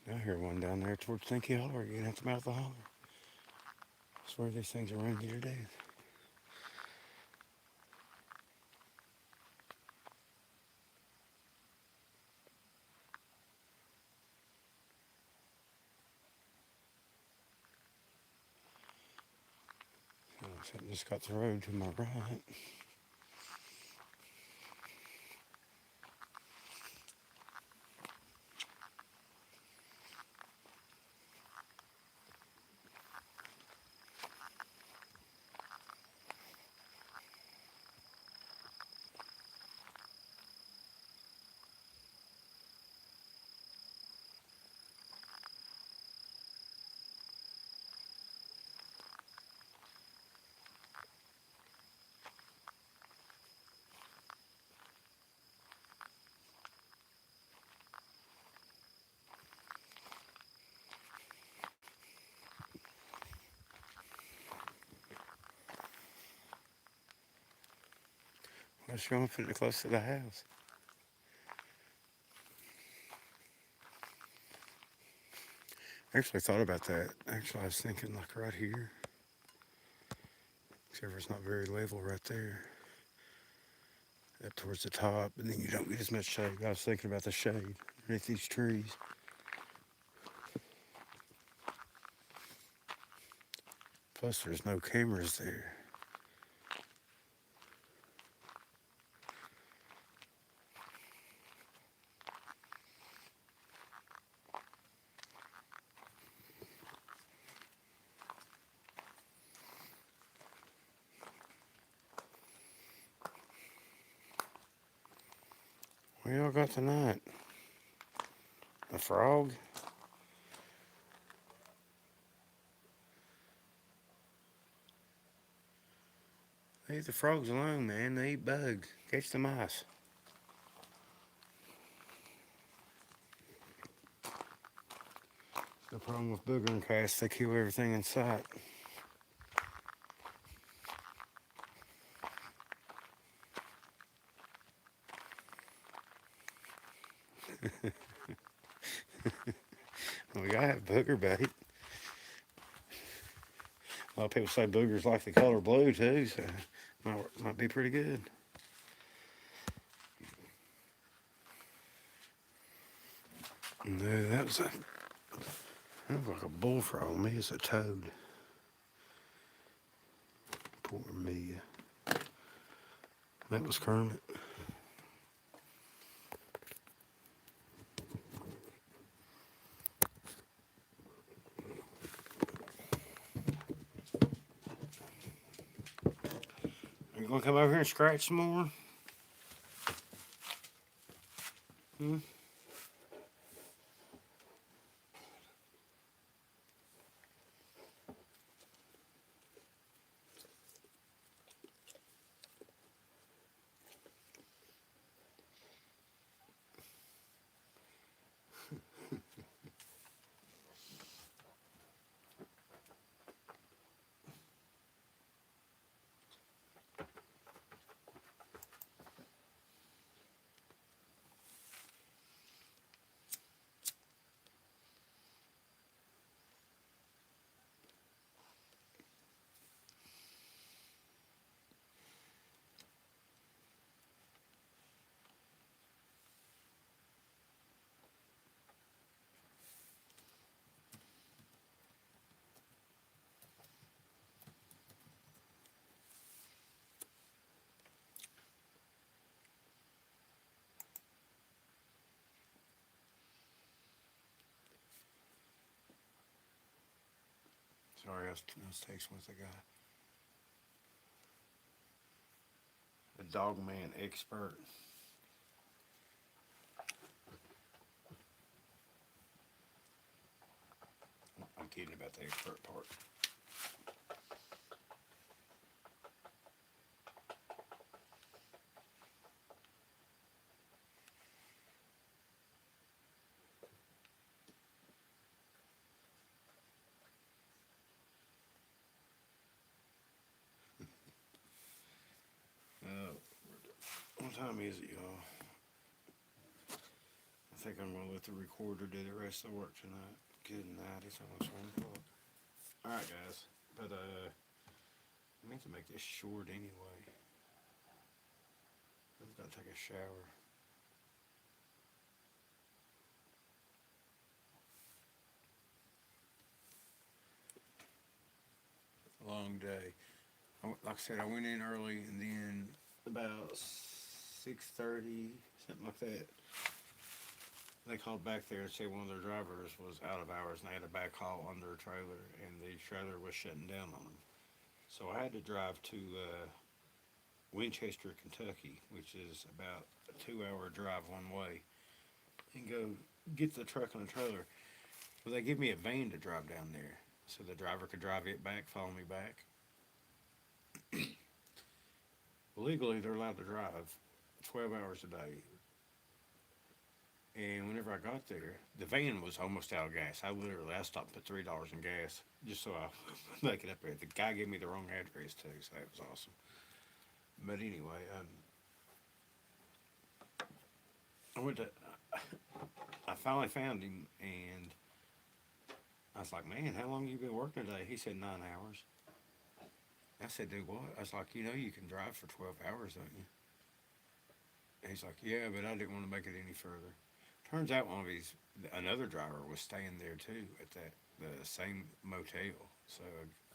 I hear one down there towards Stinky Holler again at the mouth of the holler. I swear these things are running you to death. I just got the road to my right. I was going to put it close to the house. I actually thought about that. Actually, I was thinking like right here. Except for it's not very level right there. Up towards the top, and then you don't get as much shade. I was thinking about the shade underneath these trees. Plus, there's no cameras there. What y'all got tonight? A frog? Leave the frogs alone, man. They eat bugs. Catch the mice. The problem with booger and cats, they kill everything in sight. We got booger bait. A lot of people say boogers like the color blue too, so might be pretty good. No, that was a Looks like a bullfrog. Me, it's a toad. Poor Mia. That was Kermit. Are you gonna come over here and scratch some more? Hmm? Sorry, I was texting with the guy. The dog man expert. I'm kidding about the expert part. Uh, what time is it, y'all? I think I'm gonna let the recorder do the rest of the work tonight. Good night. It's almost 1 o'clock. All right, guys. But I meant to make this short anyway. I've got to take a shower. Long day. Like I said, I went in early, and then about 6:30, something like that. They called back there and said one of their drivers was out of hours, and they had a backhaul on their trailer, and the trailer was shutting down on them. So I had to drive to Winchester, Kentucky, which is about a 2-hour drive one way, and go get the truck and the trailer. Well, they give me a van to drive down there, so the driver could drive it back, follow me back. Legally, they're allowed to drive 12 hours a day. And whenever I got there, the van was almost out of gas. I stopped and put $3 in gas just so I make it up there. The guy gave me the wrong address too, so that was awesome. But anyway, I went to. I finally found him, and I was like, "Man, how long you been working today?" He said 9 hours. I said, "Do what?" I was like, you can drive for 12 hours, don't you?" And he's like, "Yeah, but I didn't want to make it any further." Turns out another driver was staying there too at the same motel. So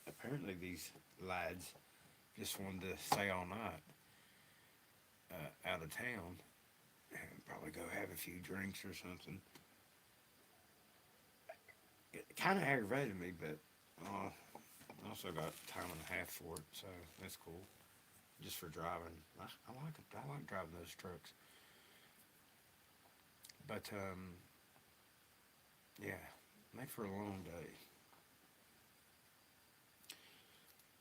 apparently these lads just wanted to stay all night out of town and probably go have a few drinks or something. It kind of aggravated me, but I also got time and a half for it, so that's cool. Just for driving, I like it. I like driving those trucks. But yeah, make for a long day.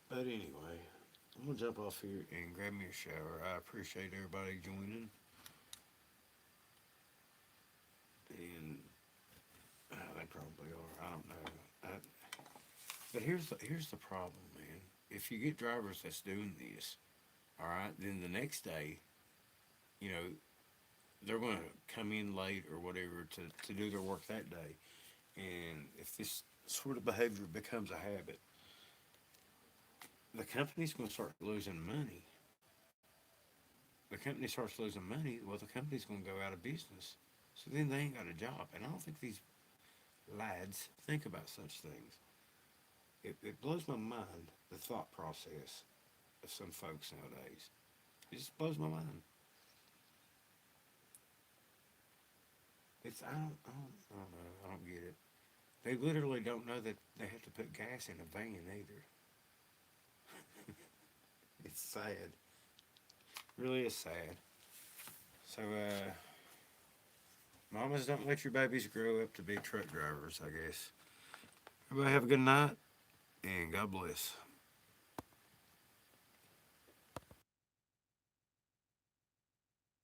But anyway, I'm gonna jump off here and grab me a shower. I appreciate everybody joining, and they probably are. I don't know. But here's the problem, man. If you get drivers that's doing this, all right, then the next day, you know, they're going to come in late or whatever to do their work that day. And if this sort of behavior becomes a habit, the company's going to start losing money. The company starts losing money, well, the company's going to go out of business. So then they ain't got a job. And I don't think lads think about such things. It blows my mind, the thought process of some folks nowadays. It just blows my mind. I don't know. I don't get it. They literally don't know that they have to put gas in a van either. It's sad. Really is sad. So, mamas, don't let your babies grow up to be truck drivers, I guess. Everybody have a good night, and God bless.